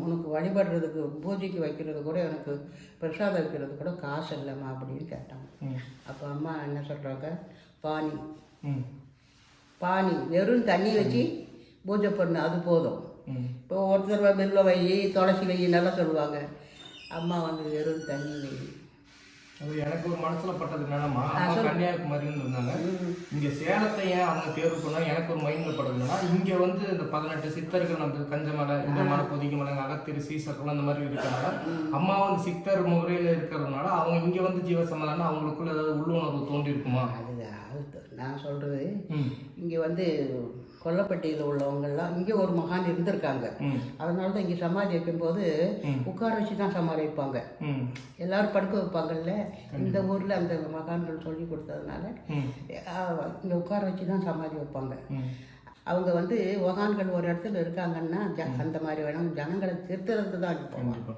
உனக்கு வழிபடுறதுக்கு பூஜைக்கு வைக்கிறது கூட எனக்கு பிரசாதம் வைக்கிறது கூட காசு இல்லைம்மா அப்படின்னு கேட்டாங்க. அப்போ அம்மா என்ன சொல்கிறாங்க, பானி வெறும் தண்ணி வச்சு பூஜை பண்ணு, அது போதும். இப்போ ஒருத்தர் வெள்ளை வை, துளசி வை நல்லா சொல்லுவாங்க. அம்மா வந்து வெறும் தண்ணி வை. அது எனக்கு ஒரு மனசுல பட்டது என்னன்னா, அம்மா கன்னியாகுமரின்னு இருந்தாங்க. இங்க சேலத்தை ஏன் அவங்க தேர்வு பண்ணா எனக்கு ஒரு மைண்ட்ல படுதுன்னா, இங்க வந்து இந்த 18 சித்தர்கள் அந்த கஞ்சமலை, இந்த மலை, பொதிகை மலை, அகத்திரு, சீசர்கள் அந்த மாதிரி இருக்கிறனால, அம்மா வந்து சித்தர் முறையில இருக்கிறதுனால அவங்க இங்க வந்து ஜீவசமாதான அவங்களுக்குள்ள ஏதாவது உள்ளுணர்வு தோண்டி இருக்குமா? அது நான் சொல்றது, இங்க வந்து கொல்லப்பட்டியில் உள்ளவங்கெல்லாம் இங்கே ஒரு மகான் இருந்திருக்காங்க. அதனால தான் இங்கே சமாதி வைக்கும்போது உட்கார வச்சு தான் சமாதி வைப்பாங்க. எல்லாரும் படுக்க வைப்பாங்கல்ல, இந்த ஊரில் அந்த மகான்கள் சொல்லி கொடுத்ததுனால இங்கே உட்கார வச்சு தான் சமாதி வைப்பாங்க. அவங்க வந்து மகான்கள் ஒரு இடத்துல இருக்காங்கன்னா அந்த மாதிரி வேணும் ஜனங்களை திருத்துறதுக்கு தான் இருப்பாங்க.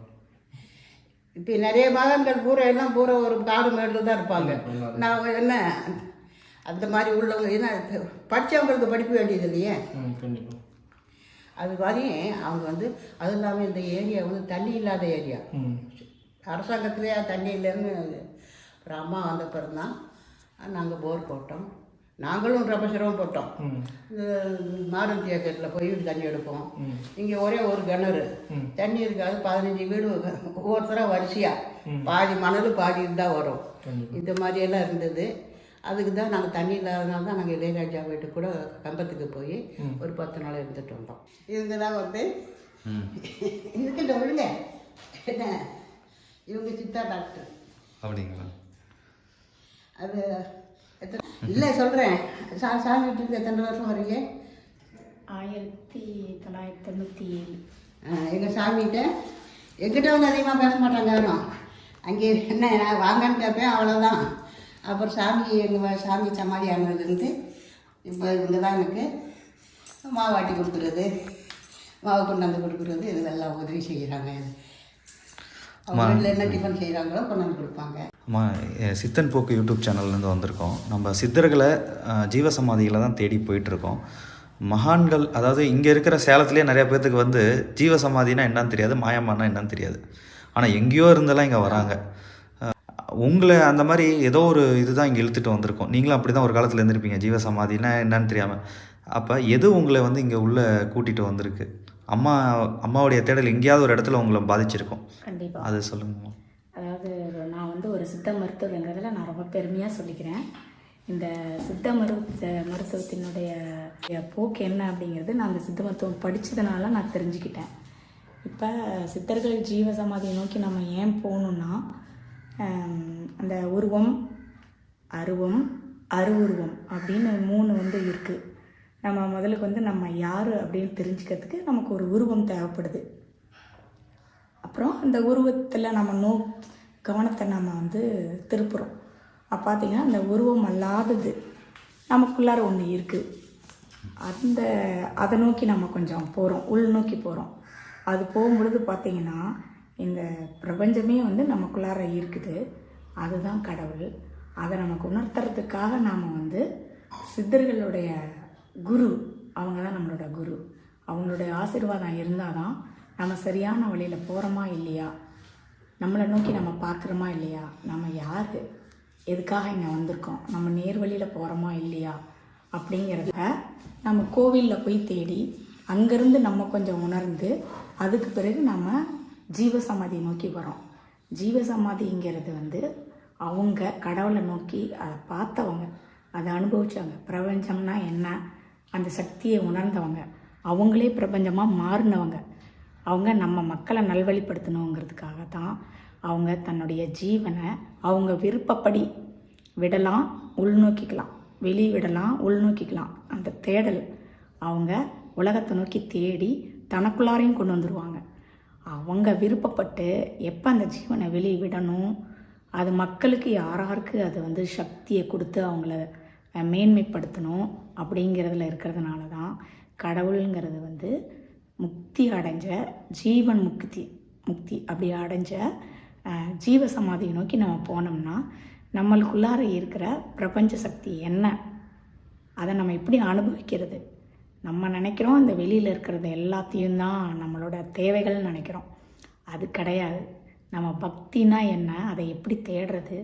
இப்போ நிறைய மகான்கள் பூரா ஒரு காடு மேடில் தான் இருப்பாங்க. நான் என்ன அந்த மாதிரி உள்ளவங்க, ஏன்னா படித்தவங்களுக்கு படிப்பு வேண்டியது இல்லையே. அது மாதிரி அவங்க வந்து அது இல்லாமல் இந்த ஏரியா வந்து தண்ணி இல்லாத ஏரியா. அரசாங்கத்திலே தண்ணி இல்லைன்னு அப்புறம் அம்மா வந்த பிறகு தான் நாங்கள் போர் போட்டோம். நாங்களும் ரொம்ப சிரமப்பட்டோம். இந்த மாருதி ஏக்கரில் போய் தண்ணி எடுப்போம். இங்கே ஒரே ஒரு கிணறு, தண்ணி இருக்காது. 15 வீடு ஒவ்வொருத்தராக வரிசையாக பாதி மணல் பாதி தான் வரும். இந்த மாதிரியெல்லாம் இருந்தது. அதுக்கு தான் நாங்கள் தண்ணி இல்லாதனால தான் நாங்கள் இளையராஜா வீட்டுக்கு கூட கம்பத்துக்கு போய் ஒரு 10 நாள் இருந்துட்டு வந்தோம். இவங்க தான் வந்து இதுக்கிட்ட விழுங்க என்ன, இவங்க சித்தா டாக்டர். அப்படிங்களா? அது இல்லை சொல்கிறேன். சாமி வீட்டுக்கு எத்தனை வருஷம் வரீங்க? 1997. எங்கள் சாமிகிட்ட எங்கிட்ட வந்து அதிகமாக பேச மாட்டாங்க யாரும். அங்கே என்ன நான் வாங்கன்னு கேட்பேன், அவ்வளோதான். அப்புறம் சாமி சமாதி ஆனதுலேருந்து இப்போ இவங்க தான் எனக்கு மாவாட்டி கொடுக்குறது, மாவு கொண்டாந்து கொடுக்குறது, இதெல்லாம் உதவி செய்கிறாங்க. அவங்க வீட்டில் என்ன டிஃபன் செய்கிறாங்களோ கொண்டாந்து கொடுப்பாங்க. அம்மா, சித்தன் போக்கு யூடியூப் சேனல்லேருந்து வந்திருக்கோம். நம்ம சித்தர்களை ஜீவசமாதிகளை தான் தேடி போயிட்டுருக்கோம். மகான்கள், அதாவது இங்கே இருக்கிற சேலத்துலேயே நிறையா பேர்த்துக்கு வந்து ஜீவசமாதினா என்னன்னு தெரியாது, மாயம்மானா என்னன்னு தெரியாது. ஆனால் எங்கேயோ இருந்தெல்லாம் இங்கே வராங்க. உங்களை அந்த மாதிரி ஏதோ ஒரு இதுதான் இங்கே இழுத்துட்டு வந்திருக்கோம். நீங்களும் அப்படி தான் ஒரு காலத்தில் இருந்திருப்பீங்க, ஜீவசமாதினா என்னன்னு தெரியாமல். அப்போ எது உங்களை வந்து இங்கே உள்ளே கூட்டிகிட்டு வந்திருக்கு? அம்மாவுடைய தேடல் எங்கேயாவது ஒரு இடத்துல உங்களை பாதிச்சிருக்கோம். கண்டிப்பாக அது சொல்லுங்கம்மா. அதாவது நான் வந்து ஒரு சித்த மருத்துவங்கிறதுல நான் ரொம்ப பெருமையாக சொல்லிக்கிறேன். இந்த சித்த மருத்துவத்தினுடைய போக்கு என்ன அப்படிங்கிறது நான் அந்த சித்த மருத்துவம் படித்ததுனால நான் தெரிஞ்சுக்கிட்டேன். இப்போ சித்தர்கள் ஜீவசமாதியை நோக்கி நம்ம ஏன் போகணுன்னா, அந்த உருவம், அருவம், அருவுருவம் அப்படின்னு 3 இருக்குது. நம்ம முதலுக்கு நம்ம யார் அப்படின்னு தெரிஞ்சுக்கிறதுக்கு நமக்கு ஒரு உருவம் தேவைப்படுது. அப்புறம் அந்த உருவத்தில் நம்ம கவனத்தை நம்ம திருப்புறோம். அப்போ பார்த்திங்கன்னா அந்த உருவம் அல்லாதது நமக்குள்ளார ஒன்று இருக்குது. அதை நோக்கி நம்ம கொஞ்சம் போகிறோம், உள்நோக்கி போகிறோம். அது போகும்பொழுது பார்த்திங்கன்னா இந்த பிரபஞ்சமே நமக்குள்ளார இருக்குது. அதுதான் கடவுள். அதை நமக்கு உணர்த்துறதுக்காக நாம் சித்தர்களுடைய குரு, அவங்க தான் நம்மளோட குரு. அவங்களுடைய ஆசீர்வாதம் இருந்தால் தான் நம்ம சரியான வழியில் போகிறோமா இல்லையா, நம்மளை நோக்கி நம்ம பார்க்குறோமா இல்லையா, நம்ம யார், எதுக்காக இங்கே வந்திருக்கோம், நம்ம நேர் வழியில் போகிறோமா இல்லையா அப்படிங்கிறத நம்ம கோவிலில் போய் தேடி அங்கேருந்து நம்ம கொஞ்சம் உணர்ந்து அதுக்கு பிறகு நம்ம ஜீவசமாதி நோக்கி வரோம். ஜீவசமாதிங்கிறது அவங்க கடவுளை நோக்கி அதை பார்த்தவங்க, அதை அனுபவித்தவங்க, பிரபஞ்சம்னா என்ன அந்த சக்தியை உணர்ந்தவங்க, அவங்களே பிரபஞ்சமாக மாறினவங்க. அவங்க நம்ம மக்களை நல்வழிப்படுத்தணுங்கிறதுக்காக தான் அவங்க தன்னுடைய ஜீவனை அவங்க விருப்பப்படி விடலாம், உள்நோக்கிக்கலாம், வெளியே விடலாம், உள்நோக்கிக்கலாம். அந்த தேடல் அவங்க உலகத்தை நோக்கி தேடி தனக்குள்ளாரையும் கொண்டு வந்துடுவாங்க. அவங்க விருப்பப்பட்டு எப்போ அந்த ஜீவனை வெளியே விடணும், அது மக்களுக்கு யாராருக்கு அது சக்தியை கொடுத்து அவங்கள மேன்மைப்படுத்தணும் அப்படிங்கிறதுல இருக்கிறதுனால தான் கடவுளுங்கிறது முக்தி அடைஞ்ச ஜீவன் முக்தி அப்படி அடைஞ்ச ஜீவசமாதியை நோக்கி நம்ம போனோம்னா நம்மளுக்குள்ளார இருக்கிற பிரபஞ்ச சக்தி என்ன, அதை நம்ம எப்படி அனுபவிக்கிறது. நம்ம நினைக்கிறோம் அந்த வெளியில் இருக்கிறது எல்லாத்தையும் தான் நம்மளோட தேவைகள்னு நினைக்கிறோம். அது கிடையாது. நம்ம பக்தினா என்ன, அதை எப்படி தேடுறது,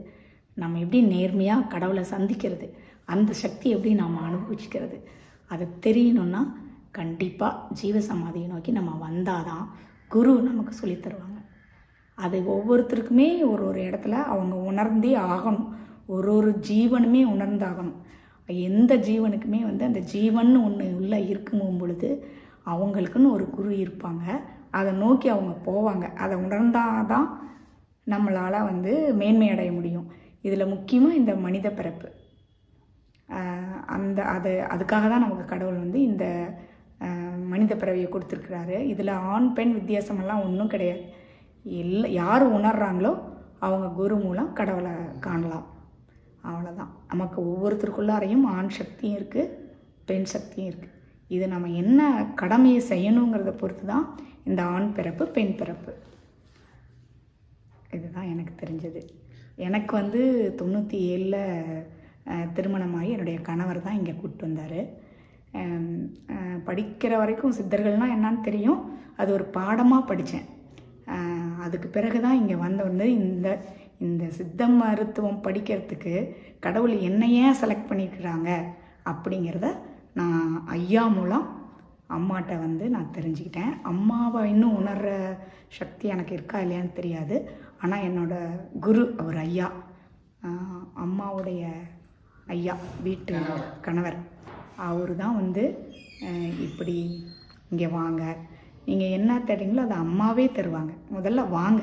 நம்ம எப்படி நேர்மையாக கடவுளை சந்திக்கிறது, அந்த சக்தி எப்படி நாம் அனுபவிச்சுக்கிறது, அதை தெரியணுன்னா கண்டிப்பாக ஜீவசமாதியை நோக்கி நம்ம வந்தால் தான் குரு நமக்கு சொல்லித்தருவாங்க. அது ஒவ்வொருத்தருக்குமே ஒரு இடத்துல அவங்க உணர்ந்தே ஆகணும். ஒரு ஜீவனுமே உணர்ந்தாகணும். எந்த ஜீவனுக்குமே அந்த ஜீவன் ஒன்று உள்ளே இருக்கும் பொழுது அவங்களுக்குன்னு ஒரு குரு இருப்பாங்க. அதை நோக்கி அவங்க போவாங்க. அதை உணர்ந்தால் தான் நம்மளால் மேன்மை அடைய முடியும். இதில் முக்கியமாக இந்த மனித பிறப்பு, அதுக்காக தான் நமக்கு கடவுள் இந்த மனித பிறவியை கொடுத்துருக்குறாரு. இதில் ஆண் பெண் வித்தியாசமெல்லாம் ஒன்றும் கிடையாது. யார் உணர்கிறாங்களோ அவங்க குரு மூலம் கடவுளை காணலாம். அவ்வளோதான். நமக்கு ஒவ்வொருத்தருக்குள்ளாரையும் ஆண் சக்தியும் இருக்குது, பெண் சக்தியும் இருக்குது. இது நம்ம என்ன கடமையை செய்யணுங்கிறத பொறுத்து தான் இந்த ஆண் பிறப்பு பெண் பிறப்பு. இதுதான் எனக்கு தெரிஞ்சது. எனக்கு 97 திருமணமாகி என்னுடைய கணவர் தான் இங்கே கூப்பிட்டு வந்தார். படிக்கிற வரைக்கும் சித்தர்கள்னால் என்னன்னு தெரியும், அது ஒரு பாடமாக படித்தேன். அதுக்கு பிறகு தான் இங்கே வந்தோடனே இந்த சித்த மருத்துவம் படிக்கிறதுக்கு கடவுள் என்னையே செலக்ட் பண்ணியிருக்கிறாங்க அப்படிங்கிறத நான் ஐயா மூலம் அம்மாட்ட நான் தெரிஞ்சுக்கிட்டேன். அம்மாவை இன்னும் உணர்கிற சக்தி எனக்கு இருக்கா இல்லையான்னு தெரியாது. ஆனால் என்னோடய குரு அவர் ஐயா, அம்மாவுடைய ஐயா, வீட்டு கணவர், அவர் தான் இப்படி இங்கே வாங்க, நீங்கள் என்ன தேடுறீங்களோ அதை அம்மாவே தருவாங்க. முதல்ல வாங்க,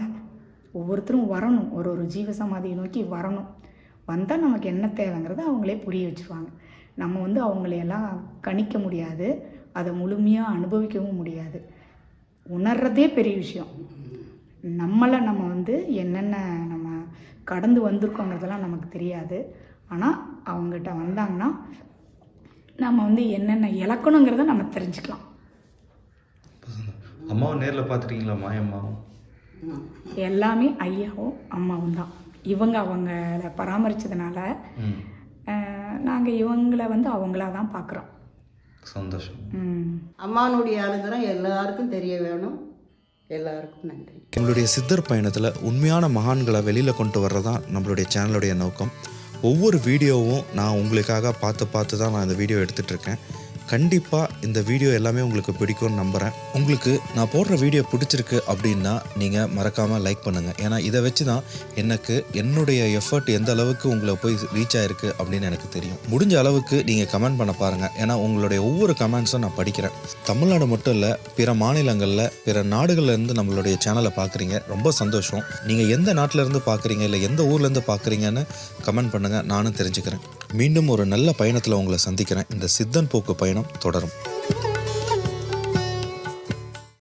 ஒவ்வொருத்தரும் வரணும், ஒரு ஜீவசமாதியை நோக்கி வரணும். வந்தால் நமக்கு என்ன தேவைங்கிறத அவங்களே புரிய வச்சுருவாங்க. நம்ம அவங்களையெல்லாம் கணிக்க முடியாது, அதை முழுமையாக அனுபவிக்கவும் முடியாது. உணர்றதே பெரிய விஷயம். நம்மளை நம்ம என்னென்ன நம்ம கடந்து வந்திருக்கோங்கிறதெல்லாம் நமக்கு தெரியாது. ஆனால் அவங்ககிட்ட வந்தாங்கன்னா நம்ம என்னென்ன இழக்கணுங்கிறத நம்ம தெரிஞ்சுக்கலாம். அம்மாவும் நேரில் பார்த்துட்டீங்களா? மாயம்மாவும் எல்லாமே ஐயாவும் அம்மாவும் தான். இவங்க அவங்கள பராமரித்ததுனால நாங்கள் இவங்களை அவங்களா தான் பார்க்குறோம். சந்தோஷம். அம்மானுடைய அனுகிரகம் எல்லாருக்கும் தெரிய வேணும். எல்லாருக்கும் நன்றி. நம்மளுடைய சித்தர் பயணத்தில் உண்மையான மகான்களை வெளியில் கொண்டு வர்றதான் நம்மளுடைய சேனலுடைய நோக்கம். ஒவ்வொரு வீடியோவும் நான் உங்களுக்காக பார்த்து தான் நான் இந்த வீடியோ எடுத்துகிட்ருக்கேன். கண்டிப்பாக இந்த வீடியோ எல்லாமே உங்களுக்கு பிடிக்கும்னு நம்புகிறேன். உங்களுக்கு நான் போடுற வீடியோ பிடிச்சிருக்கு அப்படின்னா நீங்கள் மறக்காமல் லைக் பண்ணுங்கள். ஏன்னா இதை வச்சு தான் எனக்கு என்னுடைய எஃபர்ட் எந்த அளவுக்கு உங்களை போய் ரீச் ஆகிருக்கு அப்படின்னு எனக்கு தெரியும். முடிஞ்ச அளவுக்கு நீங்கள் கமெண்ட் பண்ண பாருங்கள். ஏன்னா உங்களுடைய ஒவ்வொரு கமெண்ட்ஸும் நான் படிக்கிறேன். தமிழ்நாடு மட்டும் இல்லை, பிற மாநிலங்களில் பிற நாடுகள்லேருந்து நம்மளுடைய சேனலை பார்க்குறீங்க, ரொம்ப சந்தோஷம். நீங்கள் எந்த நாட்டிலேருந்து பார்க்குறீங்க இல்லை எந்த ஊர்லேருந்து பார்க்குறீங்கன்னு கமெண்ட் பண்ணுங்கள், நானும் தெரிஞ்சுக்கிறேன். மீண்டும் ஒரு நல்ல பயணத்தில் உங்களை சந்திக்கிறேன். இந்த சித்தன் போக்கு பயணம் தொடரும்.